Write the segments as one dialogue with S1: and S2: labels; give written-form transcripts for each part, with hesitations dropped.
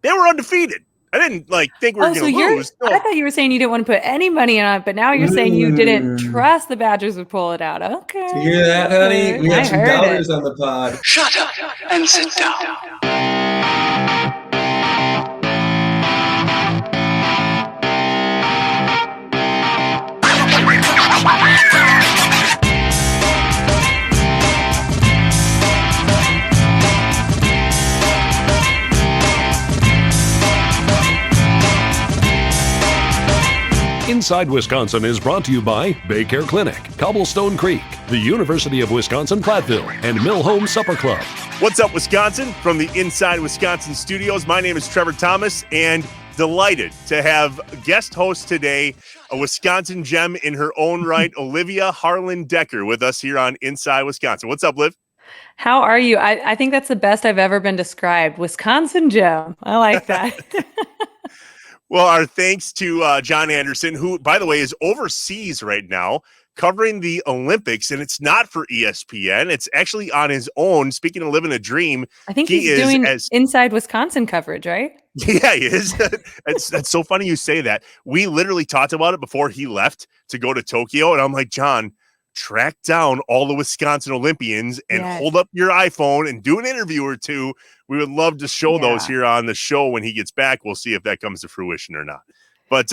S1: They were undefeated. I didn't think we were going to lose. No.
S2: I thought you were saying you didn't want to put any money on it, but now you're saying you didn't trust the Badgers would pull it out. Okay.
S3: You hear that, honey? We have some dollars on the pod.
S4: Shut up and sit down.
S5: Inside Wisconsin is brought to you by Baycare Clinic, Cobblestone Creek, the University of Wisconsin-Platteville, and Mill Home Supper Club.
S1: What's up, Wisconsin? From the Inside Wisconsin studios, my name is Trevor Thomas, and delighted to have guest host today, a Wisconsin gem in her own right, Olivia Harlan Dekker, with us here on Inside Wisconsin. What's up, Liv?
S2: How are you? I think that's the best I've ever been described. Wisconsin gem. I like that.
S1: Well, our thanks to John Anderson, who, by the way, is overseas right now covering the Olympics, and it's not for ESPN. It's actually on his own. Speaking of living a dream,
S2: I think he's doing Inside Wisconsin coverage, right?
S1: Yeah, he is. That's so funny you say that. We literally talked about it before he left to go to Tokyo, and I'm like, John, track down all the Wisconsin Olympians and hold up your iPhone and do an interview or two. We would love to show those here on the show when he gets back. We'll see if that comes to fruition or not. But,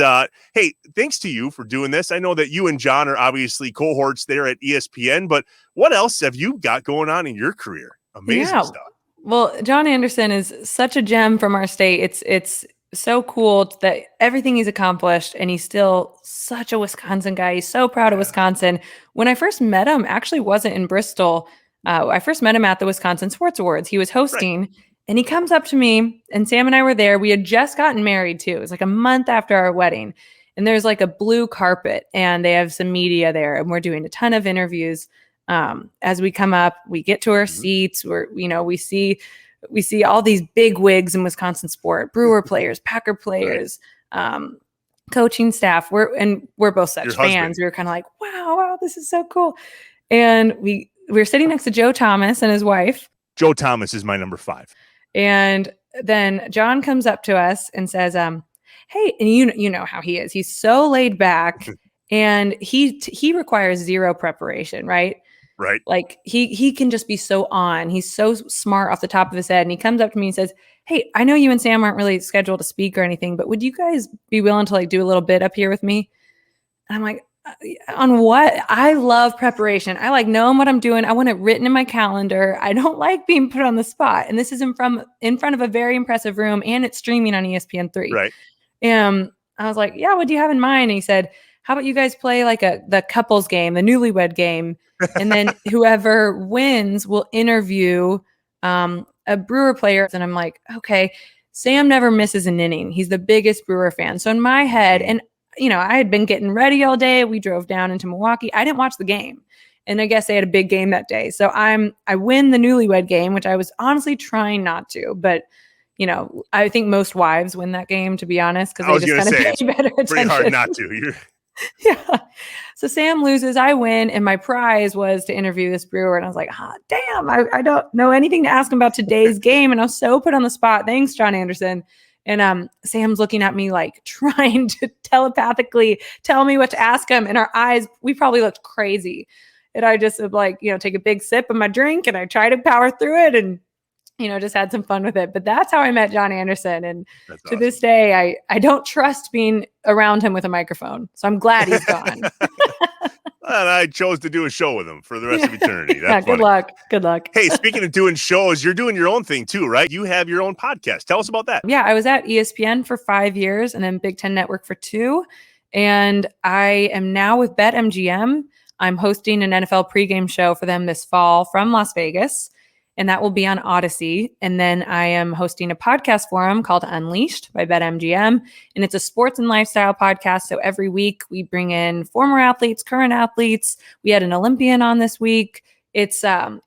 S1: hey, thanks to you for doing this. I know that you and John are obviously cohorts there at ESPN, but what else have you got going on in your career? Amazing stuff.
S2: Well, John Anderson is such a gem from our state. It's so cool that everything he's accomplished, and he's still such a Wisconsin guy. He's so proud of Wisconsin. When I first met him, actually wasn't in Bristol. I first met him at the Wisconsin Sports Awards. He was hosting, and he comes up to me, and Sam and I were there. We had just gotten married too. It was like a month after our wedding, and there's like a blue carpet, and they have some media there, and we're doing a ton of interviews. As we come up, we get to our seats. We see all these big wigs in Wisconsin sport, Brewer players, Packer players, coaching staff. We're both such fans. We were kind of like, wow, this is so cool. And we were sitting next to Joe Thomas and his wife.
S1: Joe Thomas is my number 5.
S2: And then John comes up to us and says, hey, and you know how he is. He's so laid back, and he requires zero preparation, right?
S1: Right.
S2: Like he can just be so on. He's so smart off the top of his head. And he comes up to me and says, hey, I know you and Sam aren't really scheduled to speak or anything, but would you guys be willing to do a little bit up here with me? And I'm like, on what? I love preparation. I like knowing what I'm doing. I want it written in my calendar. I don't like being put on the spot. And this is in front of a very impressive room, and it's streaming on ESPN3.
S1: Right.
S2: And I was like, yeah, what do you have in mind? And he said, how about you guys play the couples game, the newlywed game? And then whoever wins will interview a Brewer player. And I'm like, okay, Sam never misses an inning. He's the biggest Brewer fan. So in my head, and I had been getting ready all day. We drove down into Milwaukee. I didn't watch the game. And I guess they had a big game that day. So I win the newlywed game, which I was honestly trying not to. But, I think most wives win that game, to be honest, because they just kind of pay better attention.
S1: Pretty hard not to.
S2: Yeah. So Sam loses, I win, and my prize was to interview this Brewer. And I was like, damn, I don't know anything to ask him about today's game. And I was so put on the spot. Thanks, John Anderson. And Sam's looking at me trying to telepathically tell me what to ask him. And our eyes, we probably looked crazy. And I just would take a big sip of my drink, and I try to power through it and, just had some fun with it. But that's how I met John Anderson. And to this day, I don't trust being around him with a microphone. So I'm glad he's gone.
S1: And I chose to do a show with him for the rest of eternity. That's
S2: good luck. Good luck.
S1: Hey, speaking of doing shows, you're doing your own thing too, right? You have your own podcast. Tell us about that.
S2: Yeah, I was at ESPN for 5 years and then Big Ten Network for 2. And I am now with BetMGM. I'm hosting an NFL pregame show for them this fall from Las Vegas, and that will be on Odyssey. And then I am hosting a podcast for them called Unleashed by BetMGM, and it's a sports and lifestyle podcast. So every week we bring in former athletes, current athletes. We had an Olympian on this week. It's a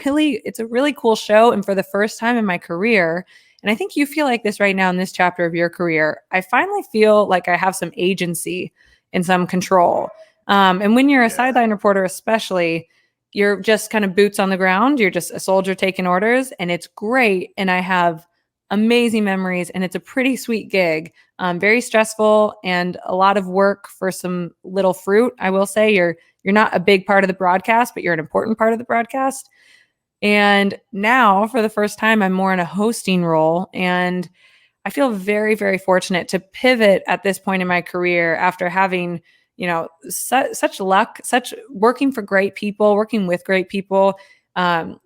S2: really cool show, and for the first time in my career, and I think you feel like this right now in this chapter of your career, I finally feel like I have some agency and some control. And when you're a sideline reporter, especially, you're just kind of boots on the ground. You're just a soldier taking orders, and it's great. And I have amazing memories, and it's a pretty sweet gig. Very stressful and a lot of work for some little fruit. I will say you're not a big part of the broadcast, but you're an important part of the broadcast. And now for the first time, I'm more in a hosting role, and I feel very, very fortunate to pivot at this point in my career after having, such luck, such working for great people, working with great people,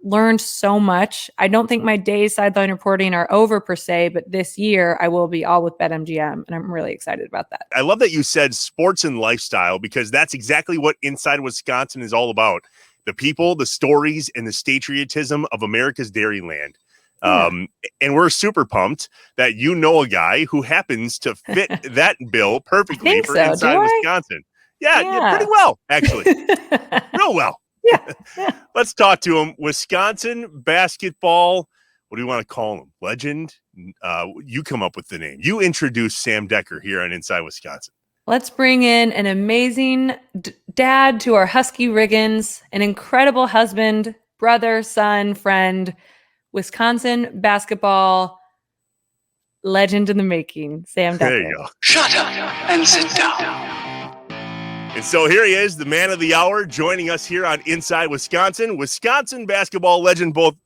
S2: learned so much. I don't think my days sideline reporting are over per se, but this year I will be all with BetMGM, and I'm really excited about that.
S1: I love that you said sports and lifestyle, because that's exactly what Inside Wisconsin is all about. The people, the stories, and the statriotism of America's Dairyland.
S2: Yeah.
S1: And we're super pumped that you know a guy who happens to fit that bill perfectly for Inside Wisconsin. Yeah, pretty well, actually. Real well.
S2: Yeah.
S1: Let's talk to him. Wisconsin basketball, what do you want to call him? Legend? You come up with the name. You introduce Sam Dekker here on Inside Wisconsin.
S2: Let's bring in an amazing dad to our Husky Riggins, an incredible husband, brother, son, friend, Wisconsin basketball legend in the making, Sam Dekker.
S1: There you go.
S4: Shut up and sit down.
S1: And so here he is, the man of the hour, joining us here on Inside Wisconsin. Wisconsin basketball legend, both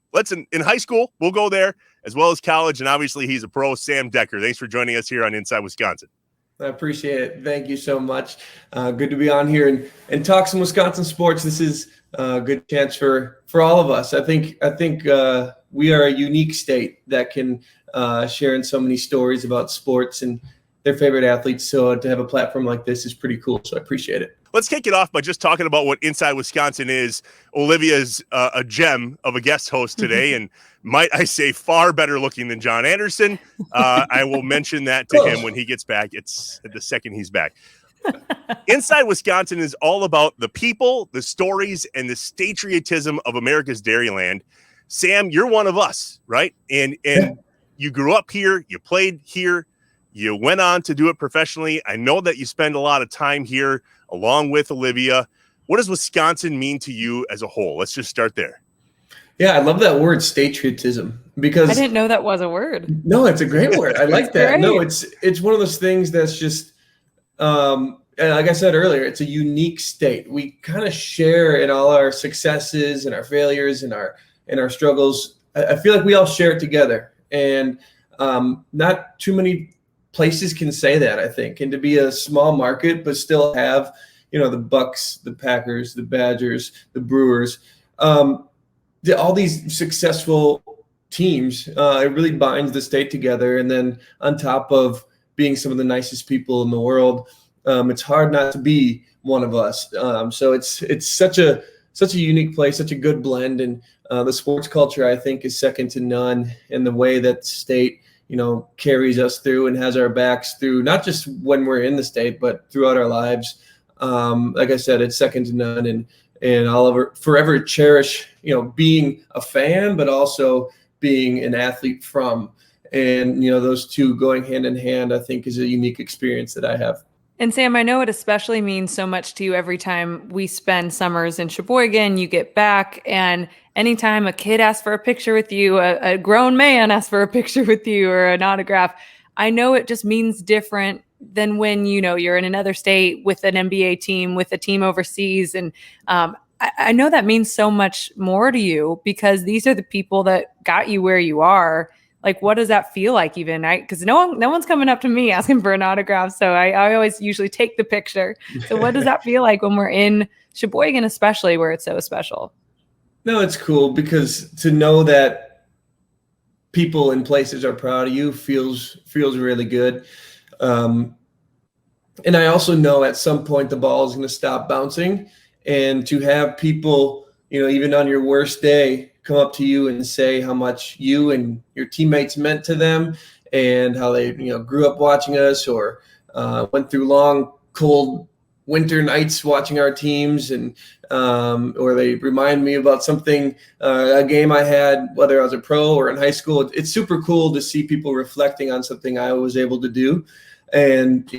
S1: in high school, we'll go there, as well as college, and obviously he's a pro, Sam Dekker. Thanks for joining us here on Inside Wisconsin.
S3: I appreciate it. Thank you so much. Good to be on here and talk some Wisconsin sports. This is a good chance for all of us. I think we are a unique state that can share in so many stories about sports and their favorite athletes. So to have a platform like this is pretty cool. So I appreciate it.
S1: Let's kick it off by just talking about what Inside Wisconsin is. Olivia's a gem of a guest host today, and might I say far better looking than John Anderson. I will mention that to him when he gets back. It's the second he's back. Inside Wisconsin is all about the people, the stories, and the statriotism of America's Dairyland. Sam, you're one of us, right? And you grew up here, you played here, you went on to do it professionally. I know that you spend a lot of time here along with Olivia. What does Wisconsin mean to you as a whole? Let's just start there.
S3: Yeah, I love that word, statriotism, because
S2: I didn't know that was a word.
S3: No, it's a great word. I like that.
S2: Great.
S3: No, it's one of those things that's just like I said earlier, it's a unique state. We kind of share in all our successes and our failures and our struggles. I feel like we all share it together, and not too many places can say that, I think. And to be a small market but still have, the Bucks, the Packers, the Badgers, the Brewers, all these successful teams, it really binds the state together. And then on top of being some of the nicest people in the world, it's hard not to be one of us. So it's such a unique place, such a good blend. And the sports culture, I think, is second to none in the way that the state carries us through and has our backs through, not just when we're in the state, but throughout our lives. Like I said, it's second to none, and I'll forever cherish, being a fan, but also being an athlete from, and, those two going hand in hand, I think is a unique experience that I have.
S2: And Sam, I know it especially means so much to you every time we spend summers in Sheboygan, you get back, and anytime a kid asks for a picture with you, a grown man asks for a picture with you or an autograph, I know it just means different than when, you're in another state with an NBA team, with a team overseas. And I know that means so much more to you because these are the people that got you where you are. Like, what does that feel like even? Because no one's coming up to me asking for an autograph. So I always usually take the picture. So what does that feel like when we're in Sheboygan, especially where it's so special?
S3: No, it's cool because to know that people in places are proud of you feels really good. And I also know at some point the ball is going to stop bouncing, and to have people, even on your worst day, come up to you and say how much you and your teammates meant to them and how they, grew up watching us or went through long, cold winter nights watching our teams, and or they remind me about something, a game I had, whether I was a pro or in high school. It's super cool to see people reflecting on something I was able to do. And,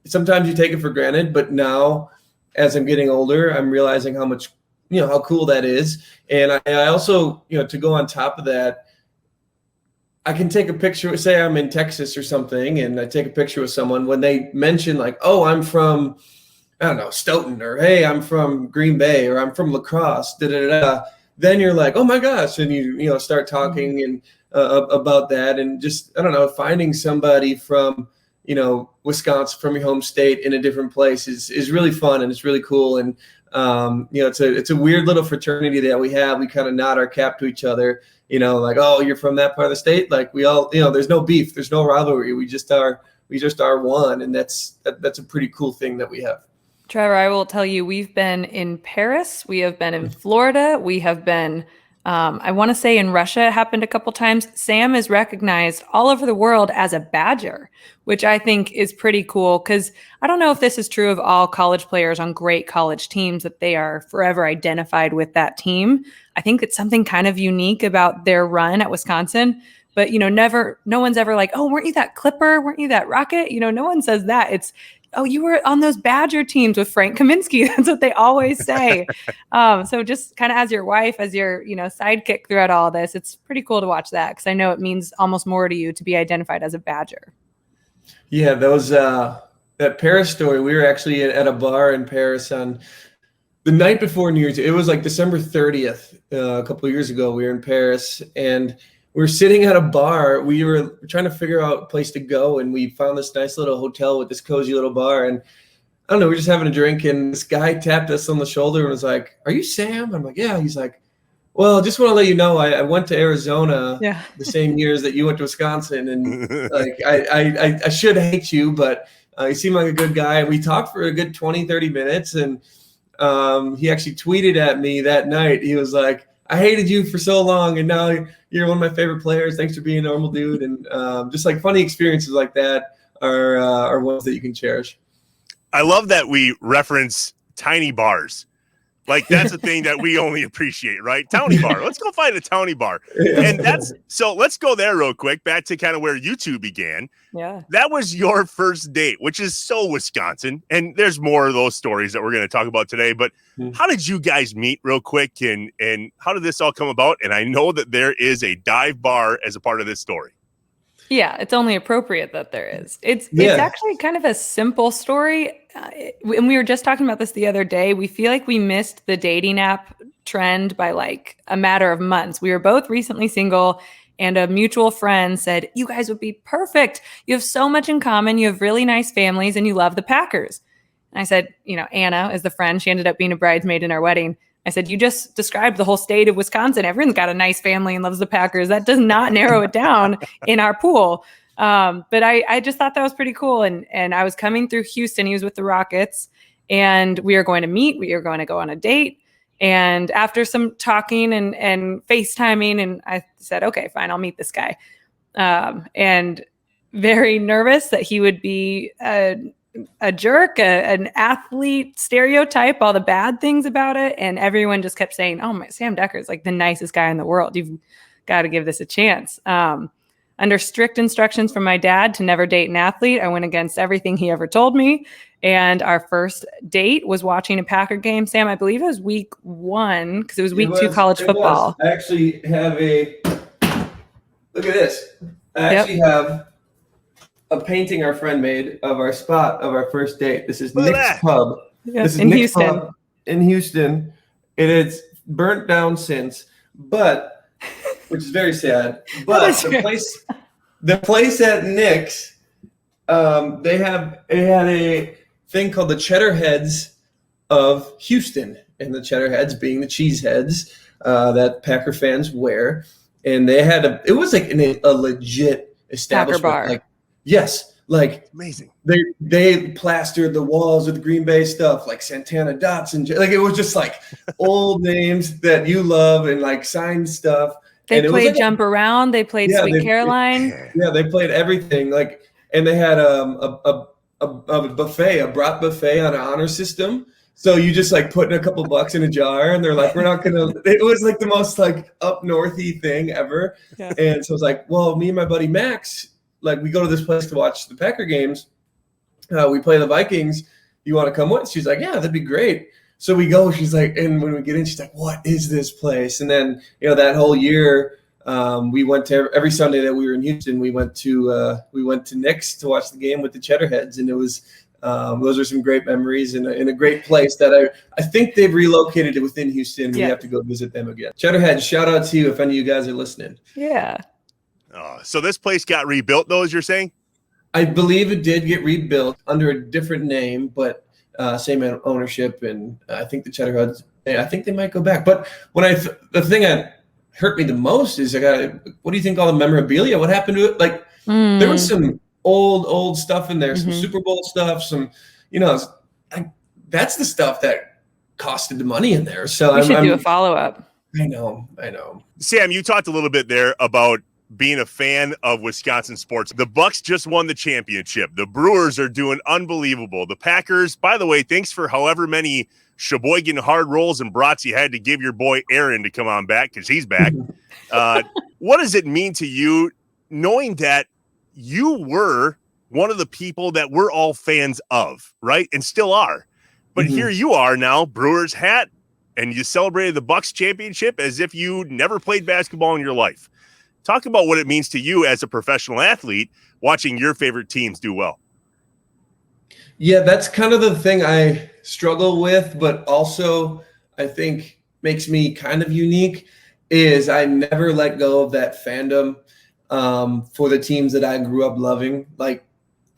S3: sometimes you take it for granted, but now as I'm getting older, I'm realizing how much, how cool that is. And I also, to go on top of that, I can take a picture, say I'm in Texas or something, and I take a picture with someone when they mention like, oh, I'm from, I don't know, Stoughton, or hey, I'm from Green Bay, or I'm from La Crosse, then you're like, oh my gosh, and you start talking and about that, and just, I don't know, finding somebody from Wisconsin, from your home state, in a different place is really fun, and it's really cool. And it's a weird little fraternity that we have. We kind of nod our cap to each other, like, oh, you're from that part of the state. Like, we all, there's no beef, there's no rivalry. We just are one. And that's a pretty cool thing that we have.
S2: Trevor, I will tell you, we've been in Paris, we have been in Florida, we have been, I want to say in Russia, it happened a couple times. Sam is recognized all over the world as a Badger, which I think is pretty cool, because I don't know if this is true of all college players on great college teams, that they are forever identified with that team. I think it's something kind of unique about their run at Wisconsin. But, no one's ever like, oh, weren't you that Clipper? Weren't you that Rocket? No one says that. It's, oh, you were on those Badger teams with Frank Kaminsky. That's what they always say. So just kind of as your wife, as your, sidekick throughout all this, it's pretty cool to watch that, because I know it means almost more to you to be identified as a Badger.
S3: Yeah, that Paris story, we were actually at a bar in Paris on the night before New Year's. It was like December 30th, a couple of years ago. We were in Paris, and we were sitting at a bar. We were trying to figure out a place to go, and we found this nice little hotel with this cozy little bar. And I don't know, we were just having a drink, and this guy tapped us on the shoulder and was like, "Are you Sam?" I'm like, "Yeah." He's like, "Well, just want to let you know, I went to Arizona the same years that you went to Wisconsin, and like I should hate you, but you seem like a good guy." And we talked for a good 20, 30 minutes, and he actually tweeted at me that night. He was like, "I hated you for so long, and now you're one of my favorite players. Thanks for being a normal dude." And just like funny experiences like that are ones that you can cherish.
S1: I love that we reference tiny bars. Like, that's a thing that we only appreciate, right? Townie bar. Let's go find a townie bar. And so let's go there real quick, back to kind of where you two began.
S2: Yeah.
S1: That was your first date, which is so Wisconsin. And there's more of those stories that we're going to talk about today. But how did you guys meet real quick? And how did this all come about? And I know that there is a dive bar as a part of this story.
S2: Yeah, it's only appropriate that there is. It's actually kind of a simple story. And we were just talking about this the other day. We feel like we missed the dating app trend by like a matter of months. We were both recently single, and a mutual friend said, "You guys would be perfect. You have so much in common. You have really nice families, and you love the Packers." And I said, Anna is the friend. She ended up being a bridesmaid in our wedding. I said, "You just described the whole state of Wisconsin. Everyone's got a nice family and loves the Packers. That does not narrow it down in our pool." But I just thought that was pretty cool. And I was coming through Houston. He was with the Rockets, and we were going to meet. We were going to go on a date. And after some talking and FaceTiming, and I said, "Okay, fine, I'll meet this guy." And very nervous that he would be a jerk, an athlete stereotype, all the bad things about it. And everyone just kept saying, "Oh, Sam Dekker is like the nicest guy in the world. You've got to give this a chance." Under strict instructions from my dad to never date an athlete, I went against everything he ever told me. And our first date was watching a Packer game. Sam, I believe it was week 1, because it was week 2 college football.
S3: I actually have look at this. I actually have a painting our friend made of our spot of our first date. This is Nick's Pub.
S2: Yeah,
S3: this is
S2: in
S3: Nick's
S2: Houston.
S3: Pub in Houston. It is burnt down since, which is very sad. But the place at Nick's, it had a thing called the Cheddar Heads of Houston, and the Cheddar Heads being the cheese heads that Packer fans wear. And they had it was like a legit establishment.
S2: Packer bar.
S3: Like, yes, like
S1: amazing.
S3: They plastered the walls with Green Bay stuff, like Santana Dots, and like it was just like old names that you love, and like signed stuff.
S2: They played Jump Around. They played Sweet Caroline.
S3: They played everything. Like, and they had a buffet, a brat buffet on an honor system. So you just like put in a couple bucks in a jar, and they're like, "We're not gonna." It was like the most like up northy thing ever. Yeah. And so I was like, "Well, me and my buddy Max, like, we go to this place to watch the Packer games. We play the Vikings. You want to come with?" She's like, "Yeah, that'd be great." So we go. She's like, and when we get in, she's like, "What is this place?" And then that whole year, We went to every Sunday that we were in Houston. We went to Nick's to watch the game with the Cheddarheads, and it was those are some great memories in a great place that I think they've relocated it within Houston. We have to go visit them again. Cheddarheads, shout out to you if any of you guys are listening.
S2: Yeah.
S1: So this place got rebuilt, though, as you're saying?
S3: I believe it did get rebuilt under a different name, but same ownership, and I think the Cheddarheads. I think they might go back. But the thing that hurt me the most is what do you think all the memorabilia? What happened to it? Like there was some old stuff in there, some Super Bowl stuff, some that's the stuff that costed the money in there. So
S2: we should do a follow-up.
S3: I know.
S1: Sam, you talked a little bit there about being a fan of Wisconsin sports. The Bucks just won the championship. The Brewers are doing unbelievable. The Packers, by the way, thanks for however many Sheboygan hard rolls and brats you had to give your boy Aaron to come on back, because he's back. What does it mean to you knowing that you were one of the people that we're all fans of, right? And still are. But here you are now, Brewers hat, and you celebrated the Bucks championship as if you never played basketball in your life. Talk about what it means to you as a professional athlete watching your favorite teams do well.
S3: Yeah, that's kind of the thing I struggle with, but also I think makes me kind of unique is I never let go of that fandom for the teams that I grew up loving. Like,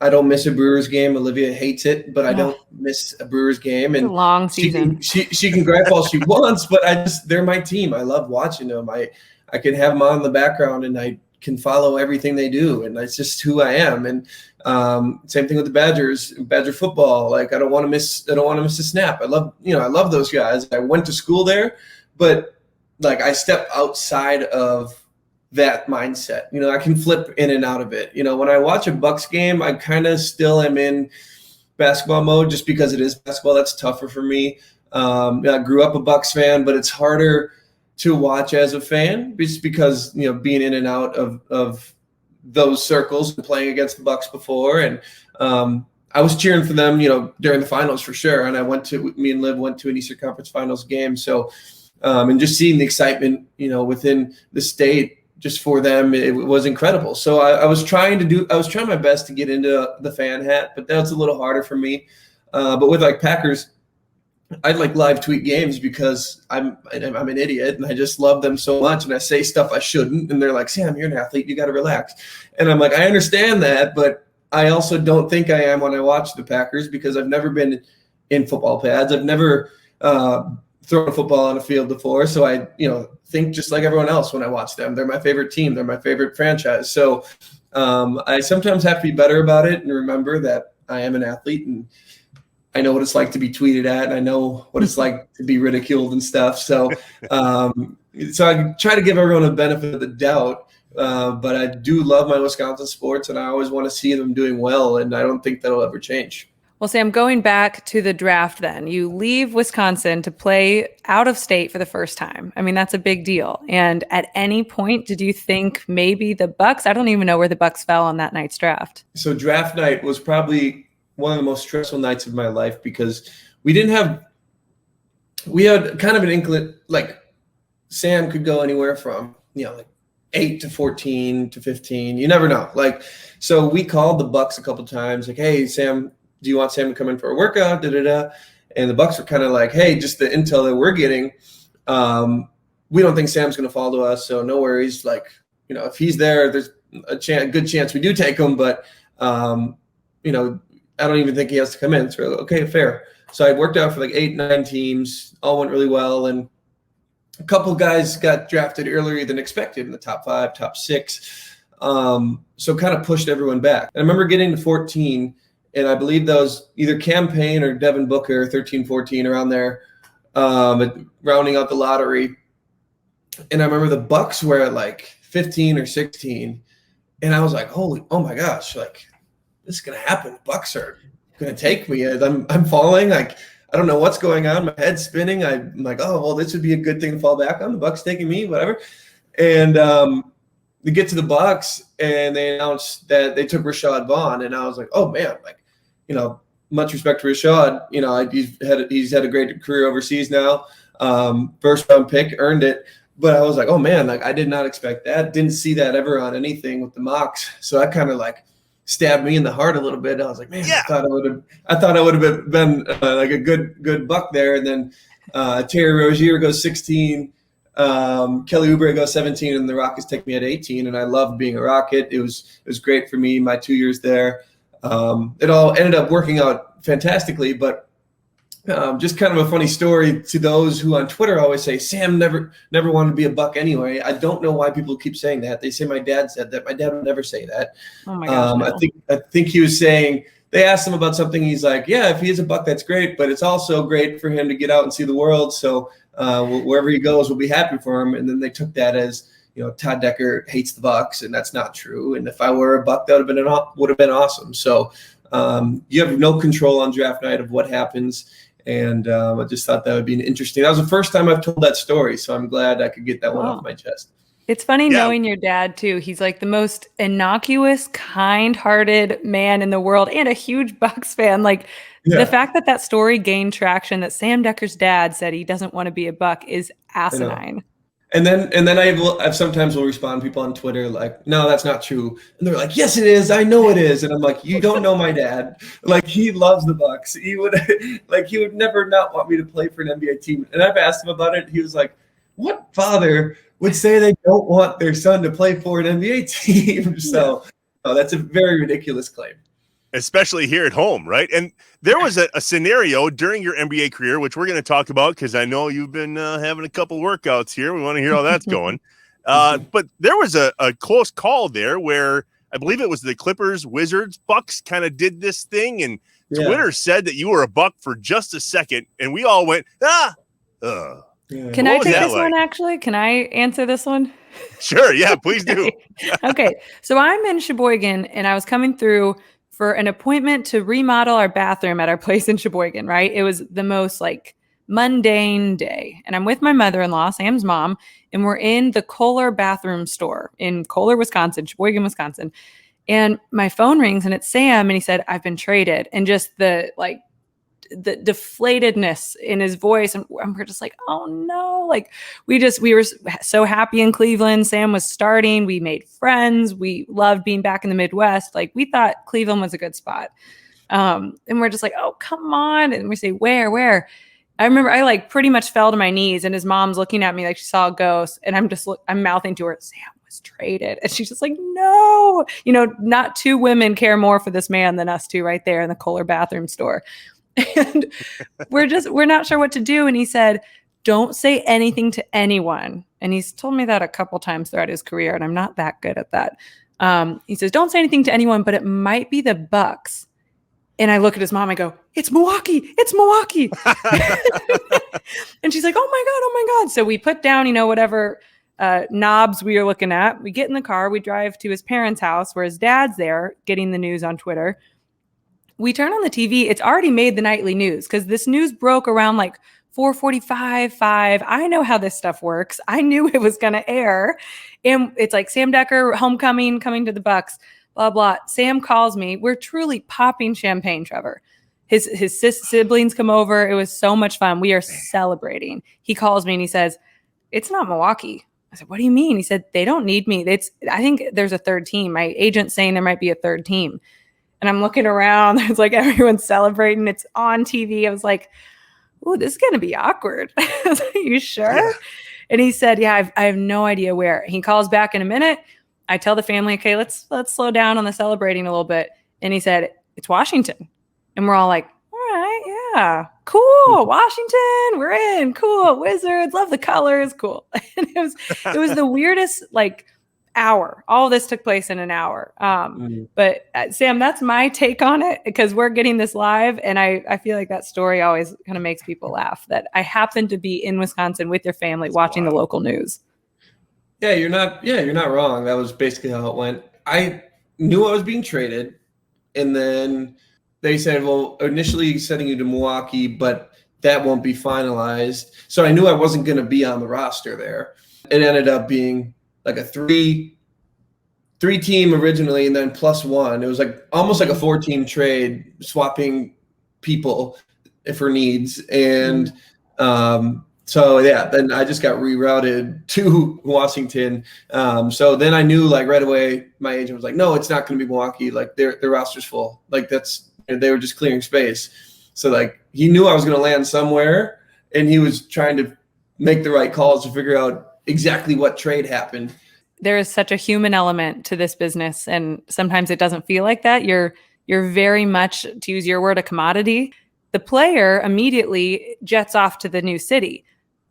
S3: I don't miss a Brewers game. Olivia hates it, but I don't miss a Brewers game. And
S2: it's a long season.
S3: She can gripe all she wants, but they're my team. I love watching them. I can have them on in the background and I can follow everything they do. And that's just who I am. And same thing with the Badgers, Badger football. Like, I don't want to miss a snap. I love those guys. I went to school there, but like I step outside of that mindset. I can flip in and out of it. When I watch a Bucks game, I kind of still am in basketball mode just because it is basketball. That's tougher for me. I grew up a Bucks fan, but it's harder to watch as a fan just because, being in and out of those circles and playing against the Bucks before. And I was cheering for them, during the finals for sure. And me and Liv went to an Eastern Conference Finals game. So, and just seeing the excitement, within the state just for them, it was incredible. So I was trying my best to get into the fan hat, but that's a little harder for me. But with like Packers, I like live tweet games because I'm an idiot and I just love them so much and I say stuff I shouldn't and they're like, Sam, you're an athlete, you got to relax. And I'm like, I understand that, but I also don't think I am when I watch the Packers because I've never been in football pads. I've never thrown a football on a field before. So I, think just like everyone else when I watch them. They're my favorite team. They're my favorite franchise. So I sometimes have to be better about it and remember that I am an athlete and I know what it's like to be tweeted at, and I know what it's like to be ridiculed and stuff. So, so I try to give everyone a benefit of the doubt, but I do love my Wisconsin sports, and I always want to see them doing well, and I don't think that'll ever change.
S2: Well, Sam, going back to the draft then, you leave Wisconsin to play out of state for the first time. I mean, that's a big deal. And at any point, did you think maybe the Bucks? I don't even know where the Bucks fell on that night's draft.
S3: So draft night was probably one of the most stressful nights of my life because we had kind of an inkling, like Sam could go anywhere from, like 8 to 14 to 15. You never know. Like, so we called the Bucks a couple of times, like, hey, Sam, do you want Sam to come in for a workout? And the Bucks were kind of like, hey, just the intel that we're getting, we don't think Sam's going to fall to us. So no worries. Like, if he's there, there's a good chance we do take him, but, I don't even think he has to come in. So we're like, okay, fair. So I worked out for like 8-9 teams, all went really well. And a couple of guys got drafted earlier than expected in the top 5, top 6. So kind of pushed everyone back. And I remember getting to 14, and I believe that was either Cam Payne or Devin Booker, 13, 14, around there, rounding out the lottery. And I remember the Bucks were at like 15 or 16. And I was like, oh my gosh, like, this is going to happen. The Bucks are going to take me. I'm falling. Like, I don't know what's going on. My head's spinning. I'm like, oh, well, this would be a good thing to fall back on. The Bucks taking me, whatever. And we get to the Bucks, and they announced that they took Rashad Vaughn. And I was like, oh, man, like, much respect to Rashad. He's had a great career overseas now. First-round pick, earned it. But I was like, oh man, like I did not expect that. Didn't see that ever on anything with the mocks. So that kind of like stabbed me in the heart a little bit. I was like, man, I thought I would have been like a good buck there. And then Terry Rozier goes 16. Kelly Oubre goes 17, and the Rockets take me at 18. And I loved being a Rocket. It was great for me, my 2 years there. It all ended up working out fantastically, but just kind of a funny story to those who on Twitter always say, Sam never wanted to be a Buck anyway. I don't know why people keep saying that. They say my dad said that. My dad would never say that.
S2: Oh my gosh. No.
S3: I think he was saying, they asked him about something. He's like, yeah, if he is a Buck, that's great, but it's also great for him to get out and see the world. So wherever he goes, we'll be happy for him. And then they took that as, Todd Dekker hates the Bucks, and that's not true. And if I were a Buck, that would have been awesome. So you have no control on draft night of what happens. And I just thought that would be interesting. That was the first time I've told that story, so I'm glad I could get that one off my chest.
S2: It's funny knowing your dad, too. He's like the most innocuous, kind-hearted man in the world and a huge Bucks fan. Like the fact that story gained traction, that Sam Dekker's dad said he doesn't want to be a Buck, is asinine.
S3: And then I've sometimes will respond to people on Twitter like, no, that's not true. And they're like, yes, it is. I know it is. And I'm like, you don't know my dad. Like, he loves the Bucks. He would never not want me to play for an NBA team. And I've asked him about it. He was like, what father would say they don't want their son to play for an NBA team? So that's a very ridiculous claim.
S1: Especially here at home, right? And there was a scenario during your NBA career, which we're going to talk about because I know you've been having a couple workouts here. We want to hear how that's going. But there was a close call there where I believe it was the Clippers, Wizards, Bucks kind of did this thing, and Twitter said that you were a Buck for just a second, and we all went,
S2: Can I take this one, actually? Can I answer this one?
S1: Sure, yeah, please do.
S2: Okay, so I'm in Sheboygan, and I was coming through for an appointment to remodel our bathroom at our place in Sheboygan, right? It was the most like mundane day. And I'm with my mother-in-law, Sam's mom, and we're in the Kohler bathroom store in Kohler, Wisconsin, Sheboygan, Wisconsin. And my phone rings and it's Sam, and he said, I've been traded. And just the deflatedness in his voice. And we're just like, oh no. Like we were so happy in Cleveland. Sam was starting. We made friends. We loved being back in the Midwest. Like we thought Cleveland was a good spot. And we're just like, oh, come on. And we say, where? I remember I like pretty much fell to my knees, and his mom's looking at me like she saw a ghost. And I'm mouthing to her, Sam was traded. And she's just like, no, not two women care more for this man than us two right there in the Kohler bathroom store. And we're not sure what to do. And he said, don't say anything to anyone. And he's told me that a couple times throughout his career, and I'm not that good at that. He says, don't say anything to anyone, but it might be the Bucks. And I look at his mom, I go, it's Milwaukee. And she's like, oh my God. So we put down, whatever knobs we are looking at. We get in the car, we drive to his parents' house where his dad's there getting the news on Twitter. We turn on the TV. It's already made the nightly news because this news broke around like 4:45, 5. I know how this stuff works. I knew it was going to air. And it's like Sam Dekker, homecoming, coming to the Bucks, blah, blah. Sam calls me. We're truly popping champagne, Trevor. His siblings come over. It was so much fun. We are celebrating. He calls me and he says, it's not Milwaukee. I said, what do you mean? He said, they don't need me. I think there's a third team. My agent's saying there might be a third team. And I'm looking around. It's like everyone's celebrating. It's on TV. I was like, "Ooh, this is going to be awkward." I was like, you sure? Yeah. And he said, yeah, I have no idea where. He calls back in a minute. I tell the family, okay, let's slow down on the celebrating a little bit. And he said, it's Washington. And we're all like, all right, yeah, cool. Washington, we're in. Cool. Wizards, love the colors. Cool. And it was the weirdest, like, hour. All of this took place in an hour. But Sam, that's my take on it because we're getting this live. And I feel like that story always kind of makes people laugh that I happen to be in Wisconsin with your family watching the local news.
S3: Yeah, you're not wrong. That was basically how it went. I knew I was being traded. And then they said, well, initially sending you to Milwaukee, but that won't be finalized. So I knew I wasn't going to be on the roster there. It ended up being like a three team originally, and then plus one. It was like almost like a 4-team trade, swapping people for needs. And So yeah, then I just got rerouted to Washington. So then I knew like right away, my agent was like, no, it's not going to be Milwaukee. Like their roster's full. Like they were just clearing space. So like he knew I was going to land somewhere, and he was trying to make the right calls to figure out exactly what trade happened.
S2: There is such a human element to this business, and sometimes it doesn't feel like that. You're very much, to use your word, a commodity. The player immediately jets off to the new city.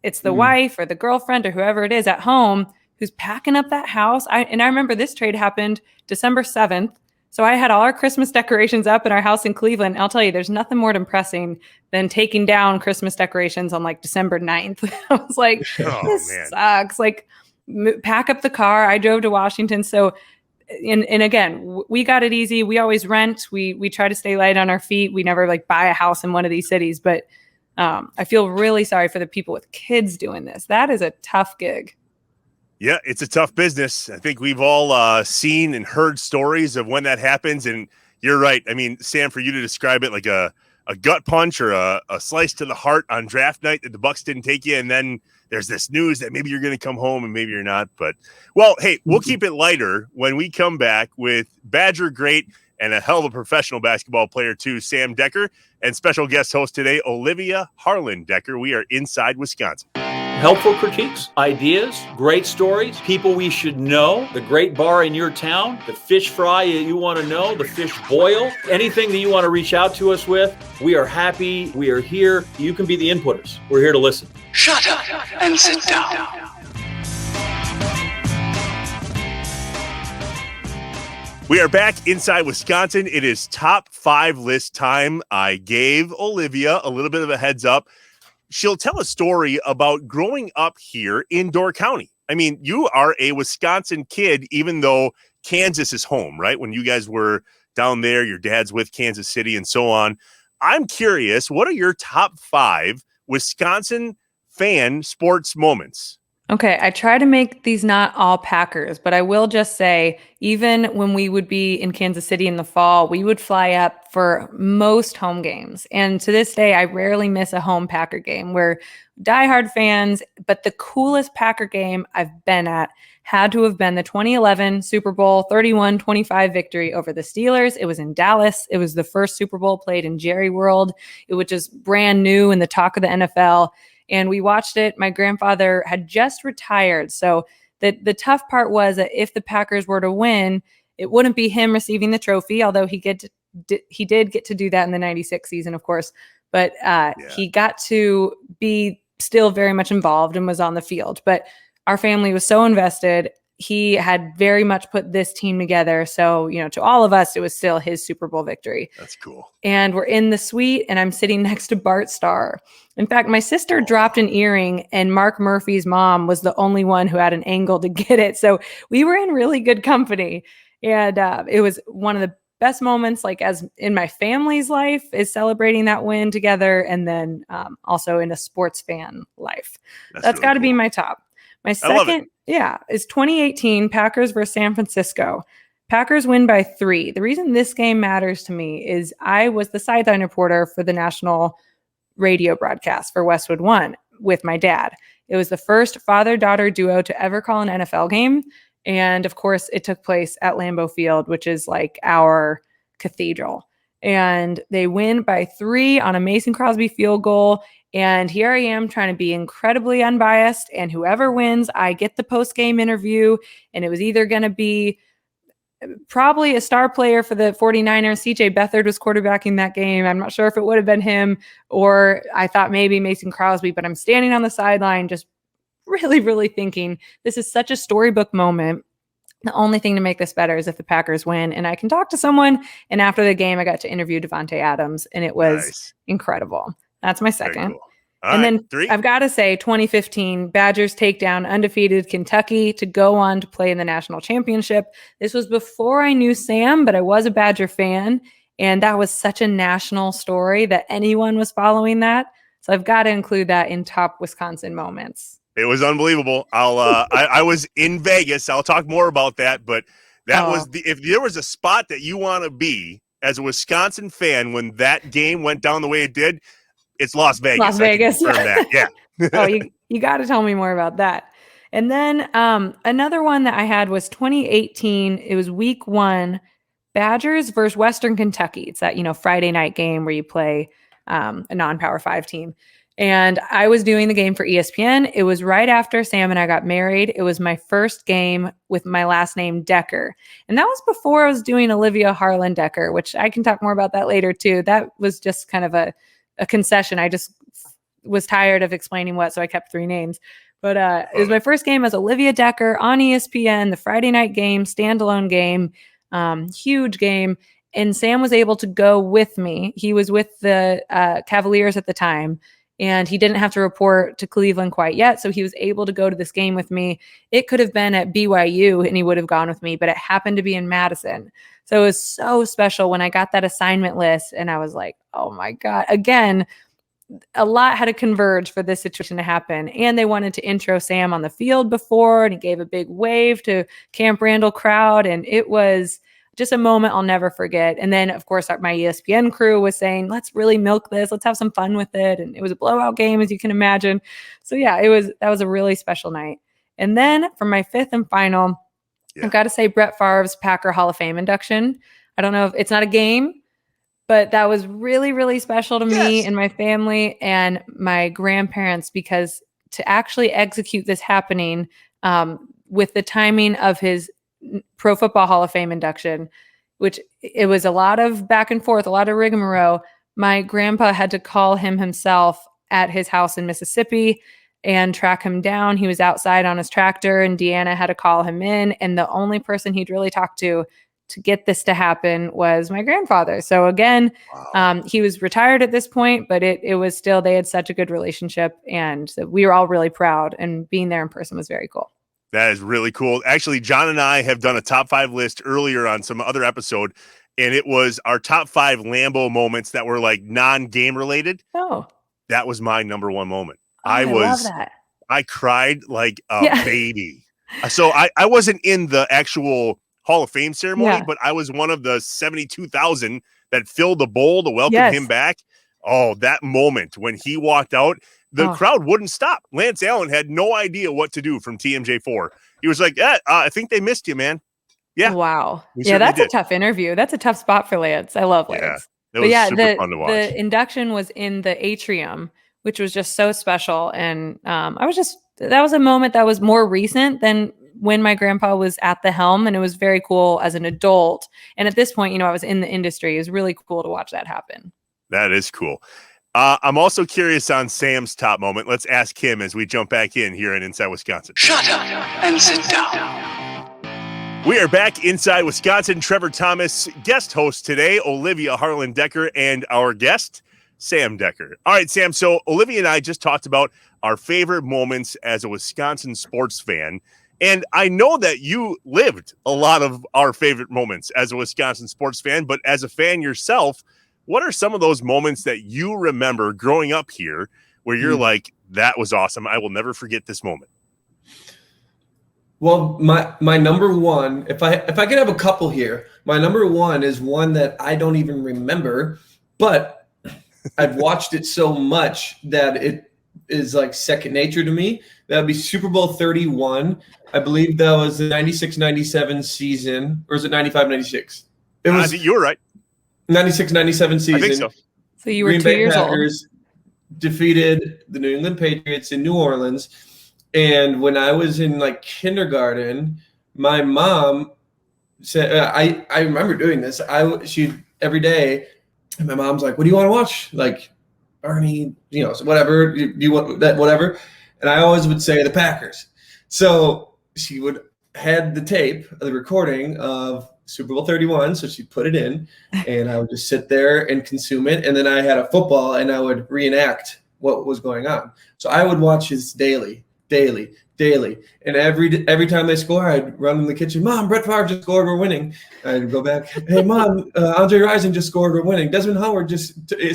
S2: It's the wife or the girlfriend or whoever it is at home who's packing up that house. I remember this trade happened December 7th. So I had all our Christmas decorations up in our house in Cleveland. I'll tell you, there's nothing more depressing than taking down Christmas decorations on like December 9th. I was like, this sucks. Like, pack up the car. I drove to Washington. So, and again, we got it easy. We always rent. We try to stay light on our feet. We never like buy a house in one of these cities, but I feel really sorry for the people with kids doing this. That is a tough gig.
S1: Yeah, it's a tough business. I think we've all seen and heard stories of when that happens. And you're right. I mean, Sam, for you to describe it like a gut punch or a slice to the heart on draft night that the Bucks didn't take you, and then there's this news that maybe you're going to come home and maybe you're not. But, well, hey, we'll keep it lighter when we come back with Badger great and a hell of a professional basketball player too, Sam Dekker, and special guest host today, Olivia Harlan Dekker. We are inside Wisconsin.
S6: Helpful critiques, ideas, great stories, people we should know, the great bar in your town, the fish fry you want to know, the fish boil, anything that you want to reach out to us with. We are happy. We are here. You can be the inputters. We're here to listen.
S4: Shut up and sit down.
S1: We are back inside Wisconsin. It is top 5 list time. I gave Olivia a little bit of a heads up. She'll tell a story about growing up here in Door County. I mean, you are a Wisconsin kid, even though Kansas is home, right? When you guys were down there, your dad's with Kansas City and so on. I'm curious, what are your top 5 Wisconsin fan sports moments?
S2: Okay, I try to make these not all Packers, but I will just say, even when we would be in Kansas City in the fall, we would fly up for most home games. And to this day, I rarely miss a home Packer game. We're diehard fans, but the coolest Packer game I've been at had to have been the 2011 Super Bowl 31-25 victory over the Steelers. It was in Dallas. It was the first Super Bowl played in Jerry World. It was just brand new and the talk of the NFL. And we watched it. My grandfather had just retired. So the tough part was that if the Packers were to win, it wouldn't be him receiving the trophy, although he did get to do that in the 96 season, of course. But he got to be still very much involved and was on the field. But our family was so invested. He had very much put this team together. So, to all of us, it was still his Super Bowl victory.
S1: That's cool.
S2: And we're in the suite and I'm sitting next to Bart Starr. In fact, my sister dropped an earring and Mark Murphy's mom was the only one who had an angle to get it. So we were in really good company. And it was one of the best moments, like as in my family's life, is celebrating that win together. And then also in a sports fan life. That's really got to be my top. My second, is 2018 Packers versus San Francisco. Packers win by 3. The reason this game matters to me is I was the sideline reporter for the national radio broadcast for Westwood One with my dad. It was the first father-daughter duo to ever call an NFL game. And of course, it took place at Lambeau Field, which is like our cathedral. And they win by 3 on a Mason Crosby field goal. And here I am trying to be incredibly unbiased. And whoever wins, I get the post-game interview. And it was either going to be probably a star player for the 49ers. CJ Beathard was quarterbacking that game. I'm not sure if it would have been him, or I thought maybe Mason Crosby, but I'm standing on the sideline just really, really thinking this is such a storybook moment. The only thing to make this better is if the Packers win and I can talk to someone. And after the game, I got to interview Devontae Adams and it was incredible. That's my second.
S1: Cool.
S2: And then 3? I've got to say 2015 Badgers take down undefeated Kentucky to go on to play in the national championship. This was before I knew Sam, but I was a Badger fan. And that was such a national story that anyone was following that. So I've got to include that in top Wisconsin moments.
S1: It was unbelievable. I was in Vegas. I'll talk more about that, but that was if there was a spot that you want to be as a Wisconsin fan when that game went down the way it did, It's Las Vegas.
S2: Las Vegas.
S1: I can confirm that. Yeah.
S2: Oh, you got to tell me more about that. And then another one that I had was 2018. It was week 1, Badgers versus Western Kentucky. It's that, Friday night game where you play a non-Power 5 team. And I was doing the game for ESPN. It was right after Sam and I got married. It was my first game with my last name, Dekker. And that was before I was doing Olivia Harlan Dekker, which I can talk more about that later too. That was just kind of a concession. I just was tired of explaining so I kept 3 names. But it was my first game as Olivia Dekker on ESPN, the Friday night game, standalone game, huge game. And Sam was able to go with me. He was with the Cavaliers at the time, and he didn't have to report to Cleveland quite yet. So he was able to go to this game with me. It could have been at BYU and he would have gone with me, but it happened to be in Madison. So it was so special when I got that assignment list and I was like, oh my God, again, a lot had to converge for this situation to happen. And they wanted to intro Sam on the field before, and he gave a big wave to Camp Randall crowd. And it was just a moment I'll never forget. And then, of course, my ESPN crew was saying, let's really milk this. Let's have some fun with it. And it was a blowout game, as you can imagine. So yeah, that was a really special night. And then for my 5th and final, I've got to say Brett Favre's Packer Hall of Fame induction. I don't know if it's not a game, but that was really, really special to me and my family and my grandparents, because to actually execute this happening with the timing of his Pro Football Hall of Fame induction, which it was a lot of back and forth, a lot of rigmarole. My grandpa had to call him himself at his house in Mississippi and track him down. He was outside on his tractor, and Deanna had to call him in. And the only person he'd really talked to get this to happen was my grandfather. So again, he was retired at this point, but it was still, they had such a good relationship, and we were all really proud, and being there in person was very cool.
S1: That is really cool. Actually, John and I have done a top 5 list earlier on some other episode, and it was our top 5 Lambeau moments that were like non-game related.
S2: Oh,
S1: that was my number 1 moment.
S2: Oh, I love that.
S1: I cried like a baby. So I wasn't in the actual Hall of Fame ceremony, but I was one of the 72,000 that filled the bowl to welcome him back. Oh, that moment when he walked out, the crowd wouldn't stop. Lance Allen had no idea what to do from TMJ4. He was like, I think they missed you, man. Yeah.
S2: Wow. Yeah, that's a tough interview. That's a tough spot for Lance. I love Lance.
S1: It was super fun to watch.
S2: The induction was in the atrium, which was just so special. And that was a moment that was more recent than when my grandpa was at the helm, and it was very cool as an adult. And at this point, I was in the industry. It was really cool to watch that happen. That
S1: is cool. I'm also curious on Sam's top moment. Let's ask him as we jump back in here in Inside Wisconsin.
S4: Shut up and sit down.
S1: We are back inside Wisconsin. Trevor Thomas, guest host today, Olivia Harlan Dekker, and our guest, Sam Dekker. All right, Sam. So Olivia and I just talked about our favorite moments as a Wisconsin sports fan. And I know that you lived a lot of our favorite moments as a Wisconsin sports fan, but as a fan yourself, what are some of those moments that you remember growing up here where you're like, that was awesome, I will never forget this moment?
S3: Well, my number 1, if I could have a couple here, my number 1 is one that I don't even remember, but I've watched it so much that it is like second nature to me. That would be Super Bowl 31. I believe that was the 96-97 season, or is it 95-96? It was.
S1: You were right.
S3: 96-97 season.
S1: I think so.
S2: So you were Green 2 years
S3: Packers old. Defeated the New England Patriots in New Orleans. And when I was in like kindergarten, my mom said, I remember doing this. She every day, my mom's like, what do you want to watch? Like Arnie, whatever. You want that, whatever. And I always would say the Packers. So she would had the tape, the recording of Super Bowl 31. So she'd put it in, and I would just sit there and consume it. And then I had a football, and I would reenact what was going on. So I would watch his daily. And every time they score, I'd run in the kitchen. Mom, Brett Favre just scored. We're winning. I'd go back. Hey, Mom, Andre Rison just scored. We're winning. Desmond Howard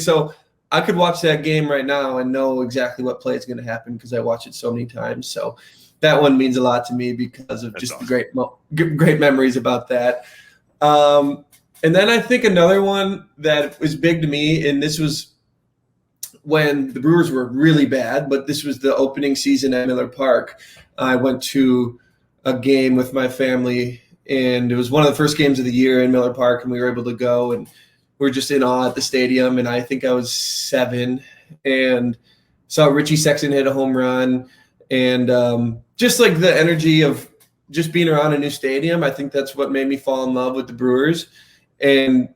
S3: so I could watch that game right now and know exactly what play is going to happen because I watch it so many times. So that one means a lot to me because of just the great memories about that. And then I think another one that was big to me, and this was when the Brewers were really bad, but this was the opening season at Miller Park. I went to a game with my family, and it was one of the first games of the year in Miller Park, and we were able to go, and we were just in awe at the stadium. And I think I was 7 and saw Richie Sexson hit a home run, and just like the energy of just being around a new stadium, I think that's what made me fall in love with the Brewers. And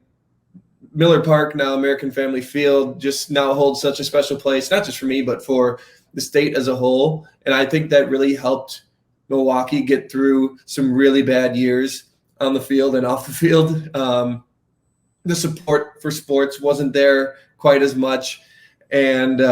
S3: Miller Park, now American Family Field, just now holds such a special place, not just for me, but for the state as a whole. And I think that really helped Milwaukee get through some really bad years on the field and off the field. The support for sports wasn't there quite as much. And,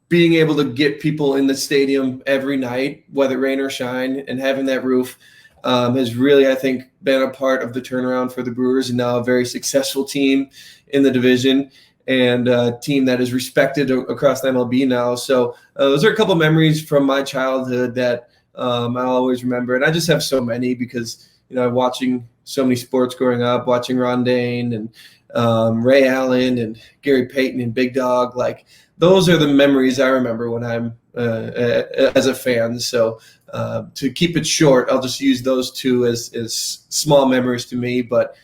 S3: being able to get people in the stadium every night, whether rain or shine, and having that roof has really, I think, been a part of the turnaround for the Brewers, and now a very successful team in the division and a team that is respected across the MLB now. So those are a couple memories from my childhood that I'll always remember. And I just have so many because, watching so many sports growing up, watching Ron Dane and Ray Allen and Gary Payton and Big Dog, like those are the memories I remember when I'm as a fan. So to keep it short, I'll just use those two as small memories to me, but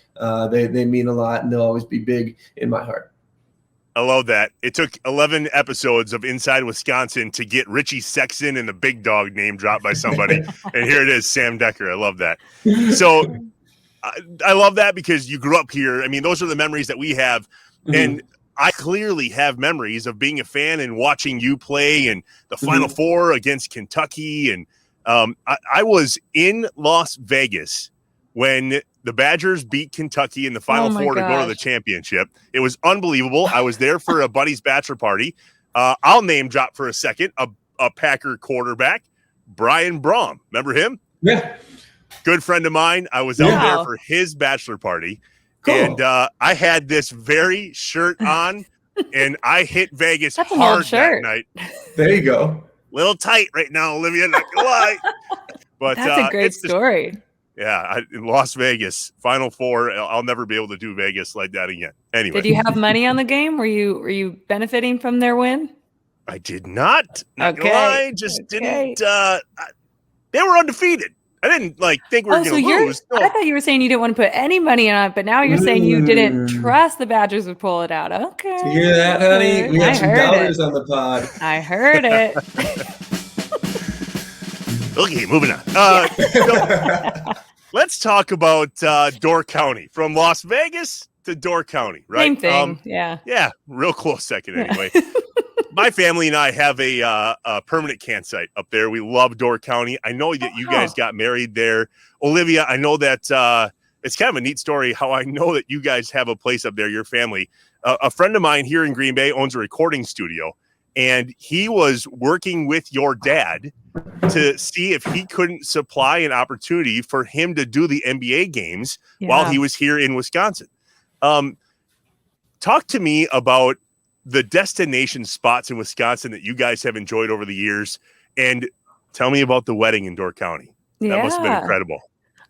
S3: they mean a lot, and they'll always be big in my heart.
S1: I love that. It took 11 episodes of Inside Wisconsin to get Richie Sexson and the Big Dog name dropped by somebody. And here it is, Sam Dekker. I love that. So I love that because you grew up here. I mean, those are the memories that we have. Mm-hmm. And I clearly have memories of being a fan and watching you play in the Final Four against Kentucky. And I was in Las Vegas when the Badgers beat Kentucky in the Final Four to go to the championship. It was unbelievable. I was there for a buddy's bachelor party. I'll name drop for a second a Packer quarterback, Brian Braum. Remember him?
S3: Yeah.
S1: Good friend of mine. I was out there for his bachelor party. Cool. And I had this very shirt on, and I hit Vegas hard that night.
S3: There you go.
S1: Little tight right now, Olivia, not gonna lie. But
S2: that's a great story.
S1: In Las Vegas, Final Four. I'll never be able to do Vegas like that again. Anyway,
S2: did you have money on the game? Were you benefiting from their win?
S1: I did not. Not gonna lie, just didn't. They were undefeated. I didn't think we were going to lose. No.
S2: I thought you were saying you didn't want to put any money on it, but now you're saying you didn't trust the Badgers would pull it out. Okay.
S3: You hear that, honey? We got some dollars on the pod.
S2: I heard it.
S1: Okay, moving on. So, let's talk about Door County. From Las Vegas to Door County, right?
S2: Same thing, yeah.
S1: Yeah, real close second anyway. My family and I have a permanent campsite up there. We love Door County. I know that you guys got married there. Olivia, I know that it's kind of a neat story how I know that you guys have a place up there, your family. A friend of mine here in Green Bay owns a recording studio, and he was working with your dad to see if he couldn't supply an opportunity for him to do the NBA games while he was here in Wisconsin. Talk to me about the destination spots in Wisconsin that you guys have enjoyed over the years, and tell me about the wedding in Door County. That must have been incredible.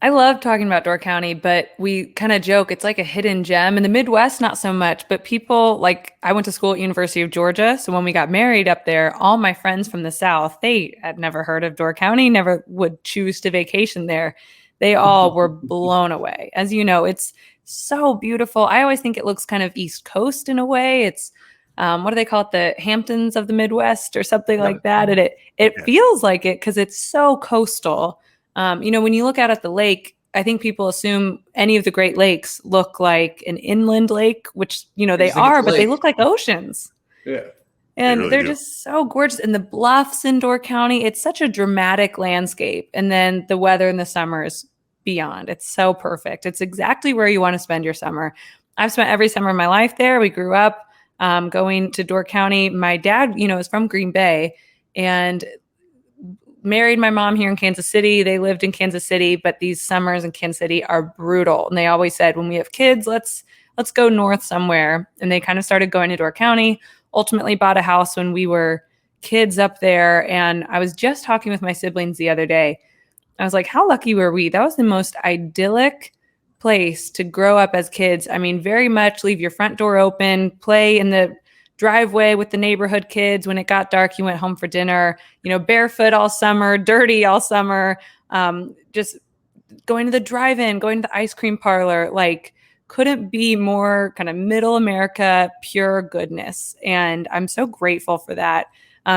S2: I love talking about Door County, but we kind of joke it's like a hidden gem. In the Midwest, not so much, but people I went to school at University of Georgia. So when we got married up there, all my friends from the South, they had never heard of Door County, never would choose to vacation there. They all were blown away. As you know, it's so beautiful. I always think it looks kind of East Coast in a way. It's what do they call it? The Hamptons of the Midwest or something like that. And it feels like it because it's so coastal. When you look out at the lake, I think people assume any of the Great Lakes look like an inland lake, which, they are, but they look like oceans.
S3: Yeah.
S2: And they're just so gorgeous. And the bluffs in Door County, it's such a dramatic landscape. And then the weather in the summer is beyond. It's so perfect. It's exactly where you want to spend your summer. I've spent every summer of my life there. We grew up going to Door County. My dad, is from Green Bay and married my mom here in Kansas City. They lived in Kansas City, but these summers in Kansas City are brutal. And they always said, when we have kids, let's go north somewhere. And they kind of started going to Door County, ultimately bought a house when we were kids up there. And I was just talking with my siblings the other day. I was like, how lucky were we? That was the most idyllic place to grow up as kids. I mean, very much leave your front door open, play in the driveway with the neighborhood kids. When it got dark, he went home for dinner, barefoot all summer, dirty all summer, just going to the drive-in, going to the ice cream parlor, like couldn't be more kind of middle America, pure goodness. And I'm so grateful for that.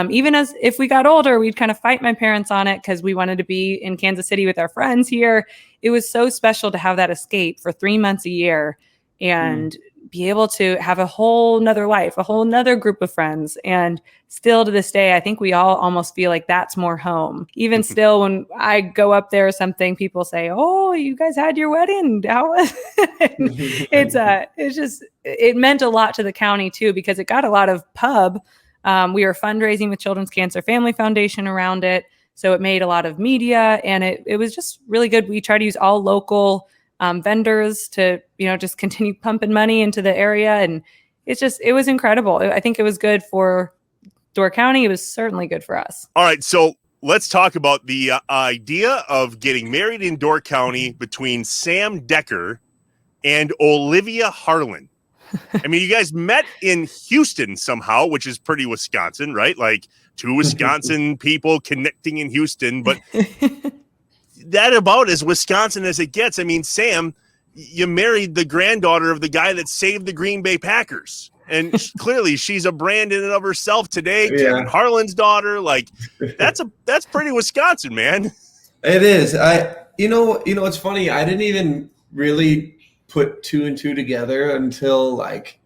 S2: Even as if we got older, we'd kind of fight my parents on it because we wanted to be in Kansas City with our friends here. It was so special to have that escape for 3 months a year and be able to have a whole nother life, a whole nother group of friends. And still to this day, I think we all almost feel like that's more home. Even still, when I go up there or something, people say, "Oh, you guys had your wedding. How was it?" It meant a lot to the county too, because it got a lot of pub. We were fundraising with Children's Cancer Family Foundation around it. So it made a lot of media, and it was just really good. We try to use all local vendors to, just continue pumping money into the area. And it was incredible. I think it was good for Door County. It was certainly good for us.
S1: All right. So let's talk about the idea of getting married in Door County between Sam Dekker and Olivia Harlan. I mean, you guys met in Houston somehow, which is pretty Wisconsin, right? Like two Wisconsin people connecting in Houston, but that about as Wisconsin as it gets. I mean, Sam, you married the granddaughter of the guy that saved the Green Bay Packers. And clearly she's a brand in and of herself today. Yeah. Kevin Harlan's daughter. Like that's pretty Wisconsin, man.
S3: It is. It's funny. I didn't even really put two and two together until like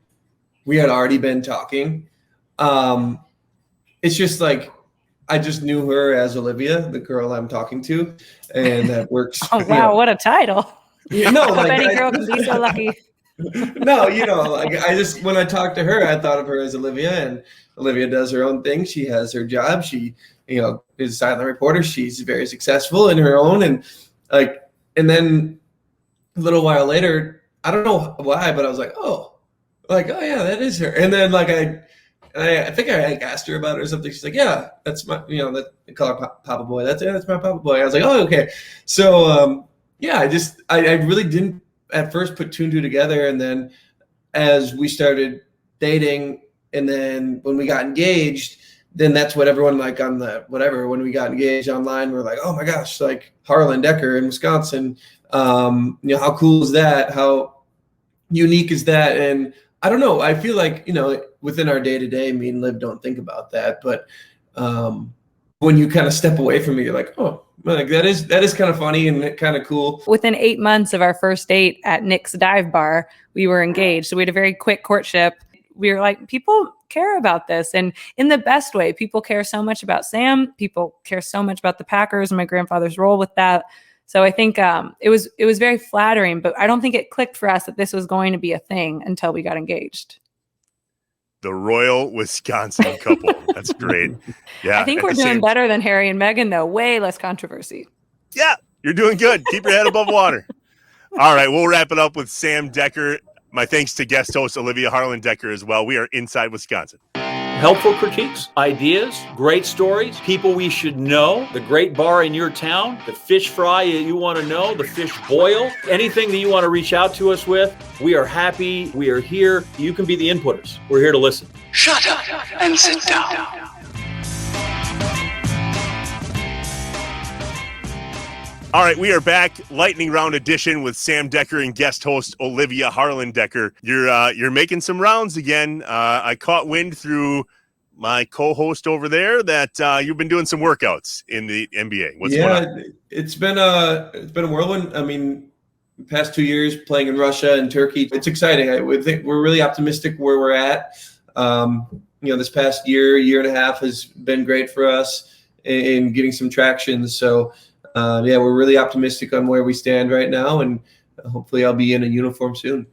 S3: we had already been talking. It's just like, I just knew her as Olivia, the girl I'm talking to, and that works.
S2: Oh, wow. What a title.
S3: Any
S2: girl can be so lucky.
S3: I just, when I talked to her, I thought of her as Olivia, and Olivia does her own thing. She has her job. She, is a silent reporter. She's very successful in her own. And then a little while later, I don't know why, but I was like, oh yeah, that is her. And then I think I asked her about it or something. She's like, yeah, that's my, they call her Papa Boy. That's my Papa Boy. I was like, oh, okay. So, I really didn't at first put two and two together. And then as we started dating, and then when we got engaged, then that's what everyone when we got engaged online, we're like, oh my gosh, like Harlan Dekker in Wisconsin. How cool is that? How unique is that? And I don't know. I feel like, within our day-to-day, me and Liv don't think about that. But when you kind of step away from it, you're like, oh, like that is kind of funny and kind of cool.
S2: Within 8 months of our first date at Nick's Dive Bar, we were engaged. So we had a very quick courtship. We were like, people care about this. And in the best way, people care so much about Sam. People care so much about the Packers and my grandfather's role with that. So I think it was very flattering, but I don't think it clicked for us that this was going to be a thing until we got engaged.
S1: The royal Wisconsin couple. That's great. Yeah,
S2: I think we're doing better than Harry and Meghan, though. Way less controversy.
S1: Yeah, you're doing good. Keep your head above water. All right, we'll wrap it up with Sam Dekker. My thanks to guest host Olivia Harlan Dekker as well. We are Inside Wisconsin.
S6: Helpful critiques, ideas, great stories, people we should know, the great bar in your town, the fish fry you want to know, the fish boil, anything that you want to reach out to us with. We are happy. We are here. You can be the inputters. We're here to listen.
S4: Shut up and sit down.
S1: All right, we are back. Lightning round edition with Sam Dekker and guest host Olivia Harlan Dekker. You're making some rounds again. I caught wind through my co-host over there that you've been doing some workouts in the NBA. What's going on?
S3: It's been a whirlwind. I mean, the past 2 years playing in Russia and Turkey, it's exciting. I would think we're really optimistic where we're at. This past year and a half has been great for us in getting some traction. So. We're really optimistic on where we stand right now, and hopefully I'll be in a uniform soon.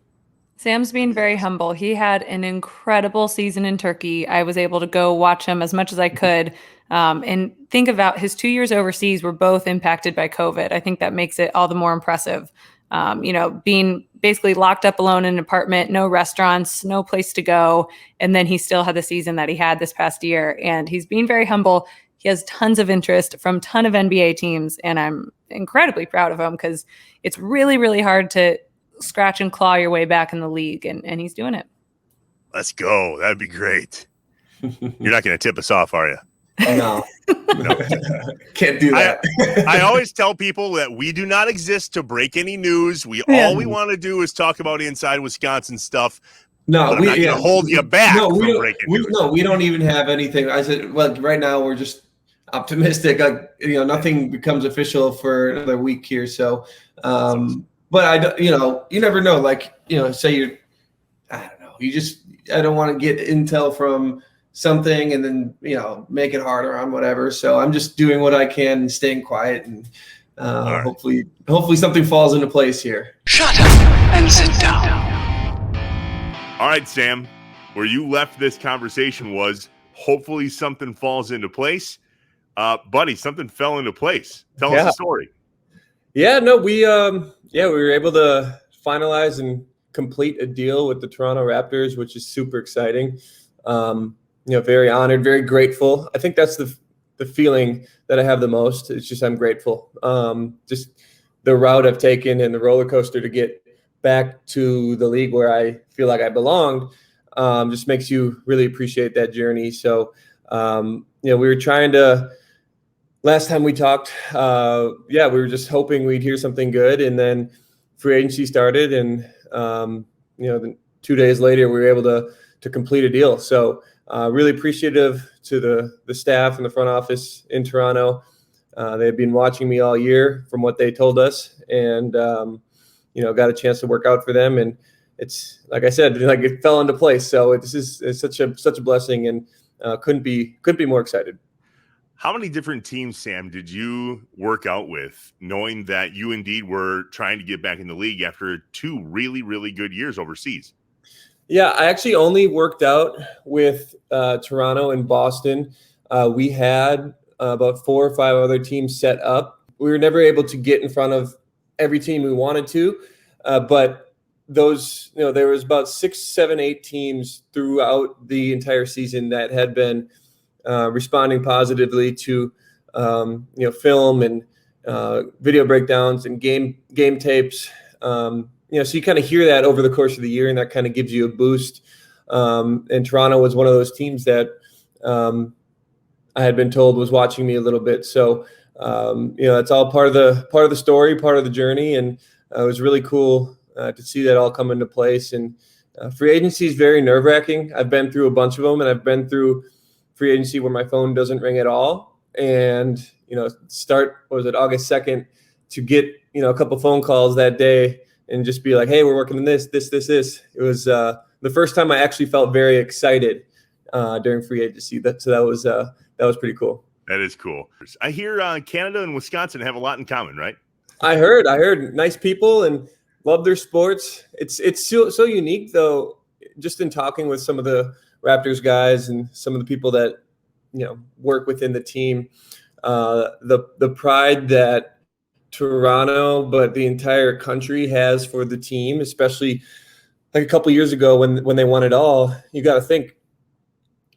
S2: Sam's being very humble. He had an incredible season in Turkey. I was able to go watch him as much as I could. And think about his 2 years overseas were both impacted by COVID. I think that makes it all the more impressive. Being basically locked up alone in an apartment, no restaurants, no place to go. And then he still had the season that he had this past year. And he's being very humble. He has tons of interest from a ton of NBA teams, and I'm incredibly proud of him because it's really, really hard to scratch and claw your way back in the league, and he's doing it.
S1: Let's go. That'd be great. You're not going to tip us off, are you?
S3: No. Can't do that.
S1: I always tell people that we do not exist to break any news. All we want to do is talk about inside Wisconsin stuff.
S3: No,
S1: I'm not going to hold you back from breaking news.
S3: No, we don't even have anything. I said, well, right now we're just optimistic. Nothing becomes official for another week here. So, but you never know. Like, say you're, I don't know. I don't want to get intel from something and then, make it harder on whatever. So I'm just doing what I can and staying quiet, and
S1: right.
S3: hopefully something falls into place here.
S4: Shut up and sit down.
S1: All right, Sam, where you left this conversation was hopefully something falls into place. Buddy, something fell into place. Tell us the story.
S7: Yeah, no, we were able to finalize and complete a deal with the Toronto Raptors, which is super exciting. Very honored, very grateful. I think that's the feeling that I have the most. It's just I'm grateful. Just the route I've taken and the roller coaster to get back to the league where I feel like I belonged just makes you really appreciate that journey. So, we were trying to. Last time we talked, we were just hoping we'd hear something good, and then free agency started, and then 2 days later we were able to complete a deal. So really appreciative to the staff and the front office in Toronto. They've been watching me all year from what they told us, and got a chance to work out for them, and it's like I said, it fell into place. So it's such a blessing, and couldn't be more excited.
S1: How many different teams, Sam, did you work out with, knowing that you indeed were trying to get back in the league after 2 really, really good years overseas?
S7: Yeah, I actually only worked out with Toronto and Boston. We had about 4 or 5 other teams set up. We were never able to get in front of every team we wanted to, but those, there was about 6, 7, 8 teams throughout the entire season that had been responding positively to film and video breakdowns and game tapes. So you kind of hear that over the course of the year, and that kind of gives you a boost. And Toronto was one of those teams that I had been told was watching me a little bit. So it's all part of the story, part of the journey, and it was really cool to see that all come into place. And free agency is very nerve-wracking. I've been through a bunch of them, and I've been through free agency where my phone doesn't ring at all. And, start, August 2nd, to get, a couple phone calls that day and just be like, hey, we're working on this. It was the first time I actually felt very excited during free agency. That was pretty cool.
S1: That is cool. I hear Canada and Wisconsin have a lot in common, right?
S7: I heard nice people and love their sports. It's so unique, though, just in talking with some of the Raptors guys and some of the people that work within the team, the pride that Toronto, but the entire country has for the team, especially like a couple of years ago when they won it all. You got to think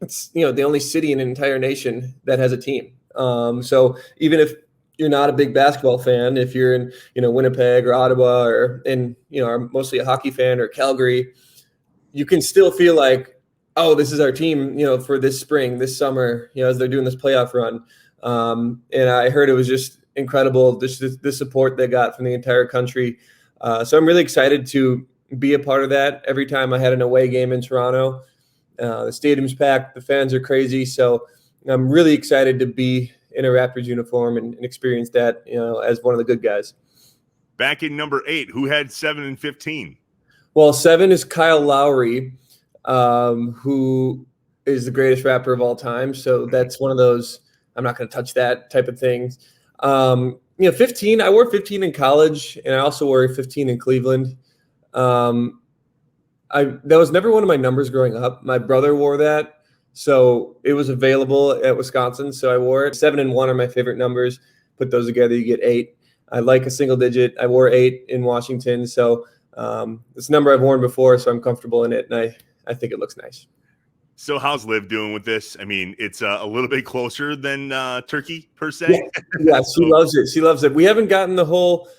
S7: it's the only city in an entire nation that has a team. So even if you're not a big basketball fan, if you're in Winnipeg or Ottawa or are mostly a hockey fan or Calgary, you can still feel like, oh, this is our team, for this spring, this summer, as they're doing this playoff run. And I heard it was just incredible, the support they got from the entire country. So I'm really excited to be a part of that. Every time I had an away game in Toronto, the stadium's packed, the fans are crazy. So I'm really excited to be in a Raptors uniform and experience that, as one of the good guys.
S1: Back in number 8, who had 7 and 15?
S7: Well, 7 is Kyle Lowry, who is the greatest Raptor of all time. So that's one of those, I'm not going to touch that type of things. 15, I wore 15 in college, and I also wore 15 in Cleveland. That was never one of my numbers growing up. My brother wore that, so it was available at Wisconsin, so I wore it. 7 and 1 are my favorite numbers. Put those together, you get 8. I like a single digit. I wore 8 in Washington, so it's a number I've worn before, so I'm comfortable in it, and I think it looks nice.
S1: So how's Liv doing with this? I mean, it's a little bit closer than Turkey per se.
S7: Yeah, she loves it. She loves it. We haven't gotten the whole,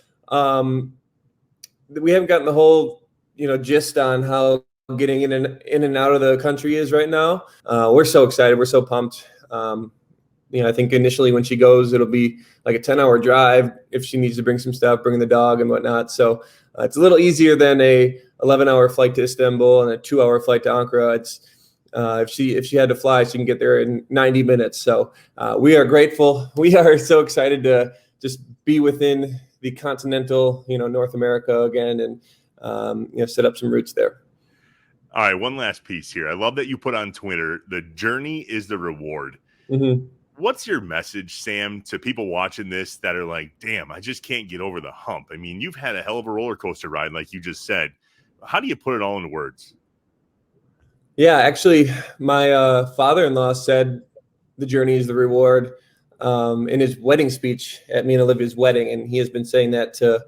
S7: gist on how getting in and out of the country is right now. We're so excited. We're so pumped. I think initially when she goes, it'll be like a 10-hour drive if she needs to bring some stuff, bring the dog and whatnot. So it's a little easier than a 11-hour flight to Istanbul and a 2-hour flight to Ankara. It's if she had to fly, she can get there in 90 minutes. So we are grateful. We are so excited to just be within the continental, North America again, and set up some roots there.
S1: All right, one last piece here. I love that you put on Twitter, the journey is the reward.
S7: Mm-hmm.
S1: What's your message, Sam, to people watching this that are like, damn, I just can't get over the hump? I mean, you've had a hell of a roller coaster ride, like you just said. How do you put it all into words?
S7: Yeah, actually, my father-in-law said the journey is the reward in his wedding speech at me and Olivia's wedding. And he has been saying that to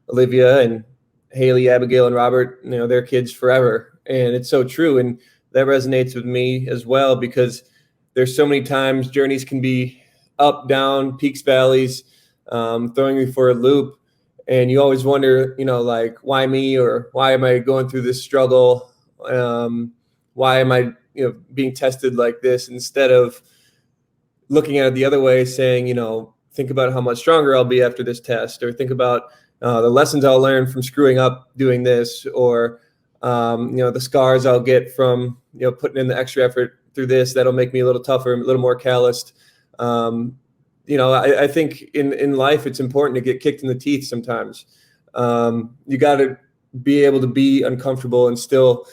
S7: Olivia and Haley, Abigail, and Robert, their kids forever. And it's so true. And that resonates with me as well, because there's so many times journeys can be up, down, peaks, valleys, throwing you for a loop. And you always wonder, like, why me, or why am I going through this struggle? Why am I, being tested like this, instead of looking at it the other way, saying, think about how much stronger I'll be after this test, or think about the lessons I'll learn from screwing up doing this, or, the scars I'll get from, putting in the extra effort through this. That'll make me a little tougher, a little more calloused. I think in life, it's important to get kicked in the teeth sometimes. You got to be able to be uncomfortable and still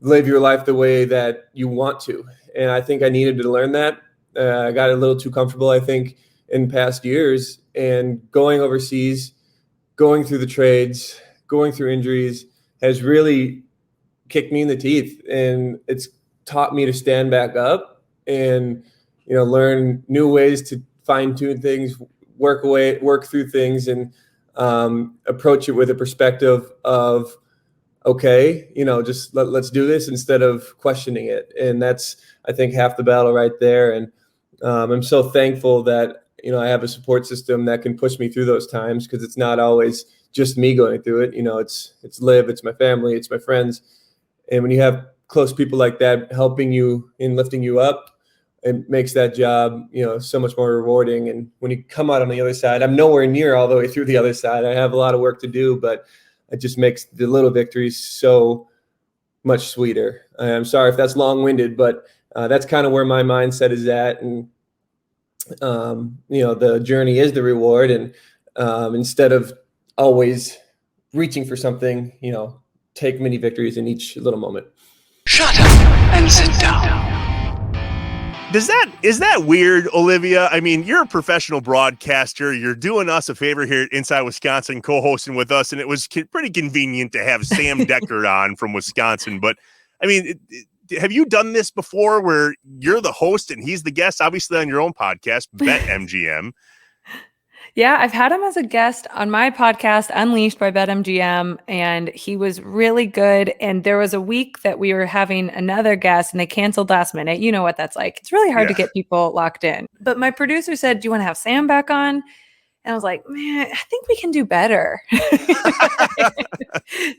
S7: live your life the way that you want to. And I think I needed to learn that. I got a little too comfortable, I think, in past years, and going overseas, going through the trades, going through injuries has really kicked me in the teeth. And it's taught me to stand back up and, learn new ways to fine tune things, work through things, and approach it with a perspective of, okay, just let's do this, instead of questioning it. And that's, I think, half the battle right there. And I'm so thankful that, I have a support system that can push me through those times, because it's not always just me going through it. It's Liv, it's my family, it's my friends. And when you have close people like that helping you and lifting you up, it makes that job, so much more rewarding. And when you come out on the other side, I'm nowhere near all the way through the other side. I have a lot of work to do, but it just makes the little victories so much sweeter. I'm sorry if that's long-winded, but that's kind of where my mindset is at. And, the journey is the reward. And instead of always reaching for something, take many victories in each little moment.
S4: Shut up and sit down.
S1: Is that weird, Olivia? I mean, you're a professional broadcaster. You're doing us a favor here at Inside Wisconsin, co-hosting with us, and it was pretty convenient to have Sam Dekker on from Wisconsin. But, I mean, have you done this before, where you're the host and he's the guest, obviously on your own podcast, BetMGM?
S2: Yeah, I've had him as a guest on my podcast, Unleashed by BetMGM, and he was really good. And there was a week that we were having another guest and they canceled last minute. You know what that's like. It's really hard to get people locked in. But my producer said, do you want to have Sam back on? And I was like, man, I think we can do better.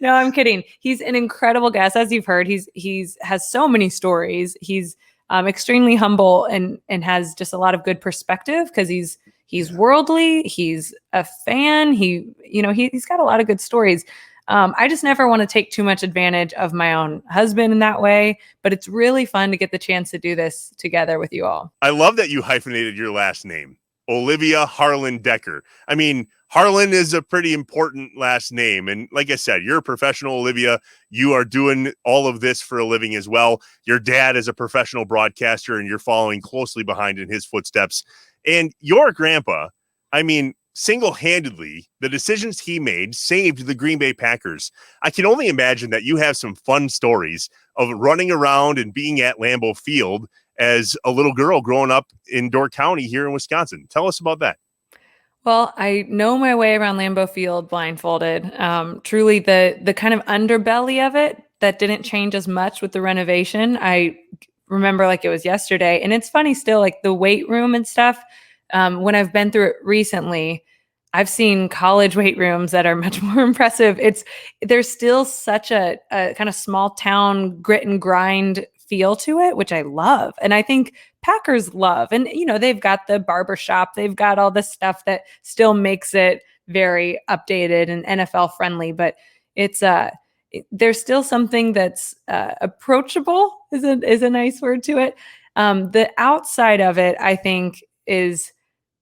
S2: No, I'm kidding. He's an incredible guest. As you've heard, he's has so many stories. He's extremely humble and has just a lot of good perspective, because he's worldly. He's a fan. He's got a lot of good stories. I just never want to take too much advantage of my own husband in that way, but it's really fun to get the chance to do this together with you all.
S1: I love that you hyphenated your last name, Olivia Harlan Dekker. I mean, Harlan is a pretty important last name. And like I said, you're a professional, Olivia. You are doing all of this for a living as well. Your dad is a professional broadcaster, and you're following closely behind in his footsteps. And your grandpa, I mean, single-handedly, the decisions he made saved the Green Bay Packers. I can only imagine that you have some fun stories of running around and being at Lambeau Field as a little girl growing up in Door County here in Wisconsin. Tell us about that.
S2: Well, I know my way around Lambeau Field blindfolded. Truly, the kind of underbelly of it that didn't change as much with the renovation. I remember like it was yesterday. And it's funny still, like the weight room and stuff, when I've been through it recently, I've seen college weight rooms that are much more impressive. There's still such a kind of small town grit and grind feel to it, which I love. And I think Packers love. And, they've got the barbershop, they've got all this stuff that still makes it very updated and NFL friendly, but there's still something that's approachable is a nice word to it. The outside of it, I think, is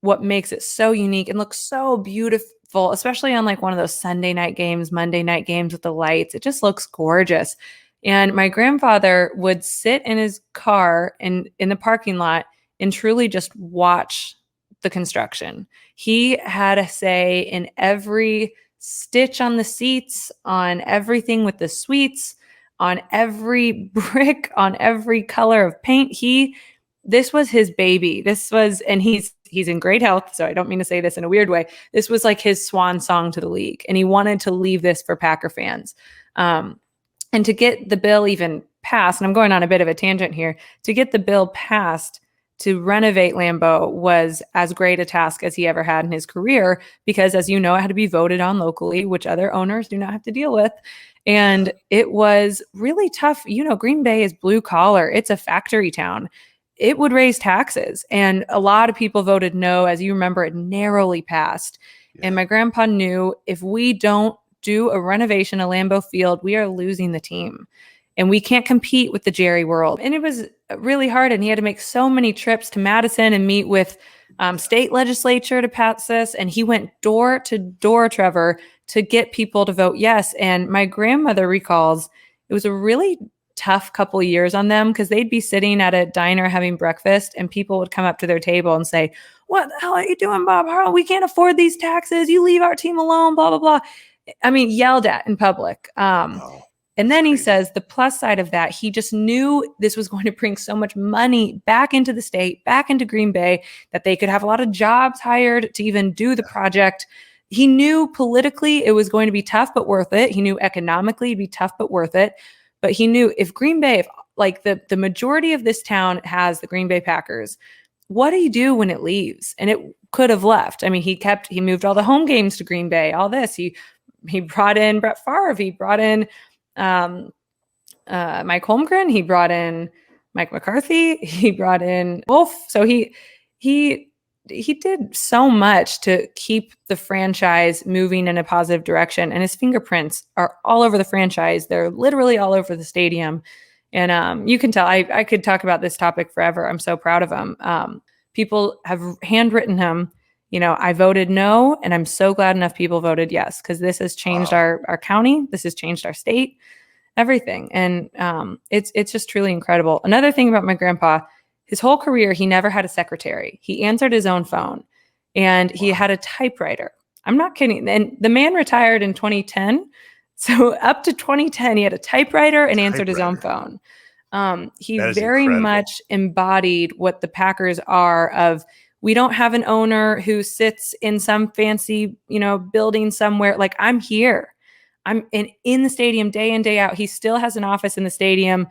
S2: what makes it so unique and looks so beautiful, especially on like one of those Sunday night games, Monday night games with the lights. It just looks gorgeous. And my grandfather would sit in his car in the parking lot and truly just watch the construction. He had a say in every stitch on the seats, on everything with the suites, on every brick, on every color of paint. This was his baby. And he's in great health, so I don't mean to say this in a weird way. This was like his swan song to the league, and he wanted to leave this for Packer fans. And to get the bill even passed, and I'm going on a bit of a tangent here, to get the bill passed to renovate Lambeau was as great a task as he ever had in his career, because as you know, it had to be voted on locally, which other owners do not have to deal with. And it was really tough. Green Bay is blue collar. It's a factory town. It would raise taxes. And a lot of people voted no. As you remember, it narrowly passed. Yeah. And my grandpa knew if we don't do a renovation of Lambeau Field, we are losing the team. And we can't compete with the Jerry world. And it was really hard. And he had to make so many trips to Madison and meet with state legislature to pass this. And he went door to door, Trevor, to get people to vote yes. And my grandmother recalls it was a really tough couple of years on them, because they'd be sitting at a diner having breakfast and people would come up to their table and say, "What the hell are you doing, Bob Harlan? We can't afford these taxes. You leave our team alone, blah, blah, blah." I mean, yelled at in public. And then he says the plus side of that, he just knew this was going to bring so much money back into the state, back into Green Bay, that they could have a lot of jobs hired to even do the project. He knew politically it was going to be tough, but worth it. He knew economically it'd be tough, but worth it. But he knew if Green Bay, the majority of this town has the Green Bay Packers, what do you do when it leaves? And it could have left. I mean, he moved all the home games to Green Bay, all this. He brought in Brett Favre. He brought in Mike Holmgren. He brought in Mike McCarthy. He brought in Wolf. So he did so much to keep the franchise moving in a positive direction. And his fingerprints are all over the franchise. They're literally all over the stadium. And you can tell I could talk about this topic forever. I'm so proud of him. People have handwritten him. I voted no, and I'm so glad enough people voted yes, because this has changed our county. This has changed our state, everything. And it's just truly incredible. Another thing about my grandpa, his whole career, he never had a secretary. He answered his own phone, and he had a typewriter. I'm not kidding. And the man retired in 2010. So up to 2010, he had a typewriter and answered his own phone. He very incredible. Much embodied what the Packers are of, we don't have an owner who sits in some fancy, building somewhere. Like, I'm here. I'm in the stadium day in, day out. He still has an office in the stadium.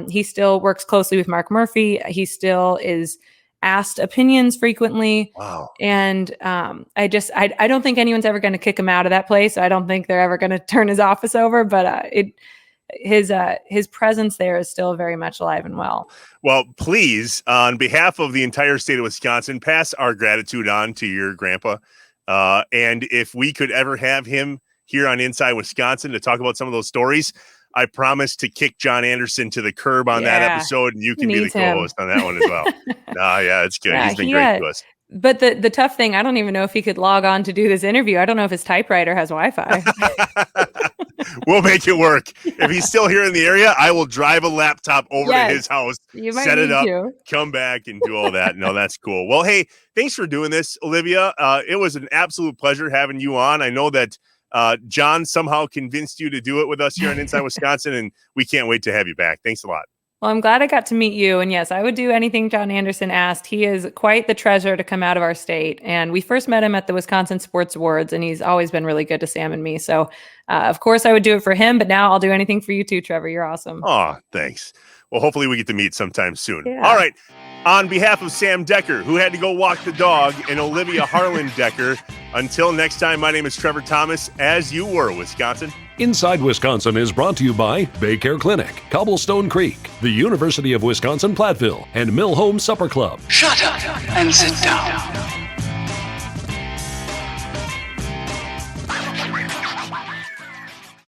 S2: He still works closely with Mark Murphy. He still is asked opinions frequently. Wow. And I don't think anyone's ever going to kick him out of that place. I don't think they're ever going to turn his office over, but his presence there is still very much alive and well.
S1: Well, please, on behalf of the entire state of Wisconsin, pass our gratitude on to your grandpa. And if we could ever have him here on Inside Wisconsin to talk about some of those stories, I promise to kick John Anderson to the curb on that episode, and you can be the co-host on that one as well. Yeah, it's good. He's been great to us.
S2: But the tough thing, I don't even know if he could log on to do this interview. I don't know if his typewriter has Wi-Fi.
S1: We'll make it work. If he's still here in the area, I will drive a laptop over to his house, set it up, come back, and do all that. No, that's cool. Well, hey, thanks for doing this, Olivia. It was an absolute pleasure having you on. I know that John somehow convinced you to do it with us here on Inside Wisconsin, and we can't wait to have you back. Thanks a lot.
S2: Well, I'm glad I got to meet you. And yes, I would do anything John Anderson asked. He is quite the treasure to come out of our state. And we first met him at the Wisconsin Sports Awards, and he's always been really good to Sam and me. So, of course, I would do it for him. But now I'll do anything for you too, Trevor. You're awesome.
S1: Oh, thanks. Well, hopefully we get to meet sometime soon. Yeah. All right. On behalf of Sam Dekker, who had to go walk the dog, and Olivia Harlan Dekker, until next time, my name is Trevor Thomas, as you were, Wisconsin.
S5: Inside Wisconsin is brought to you by Baycare Clinic, Cobblestone Creek, the University of Wisconsin Platteville, and Mill Home Supper Club.
S4: Shut up and sit down.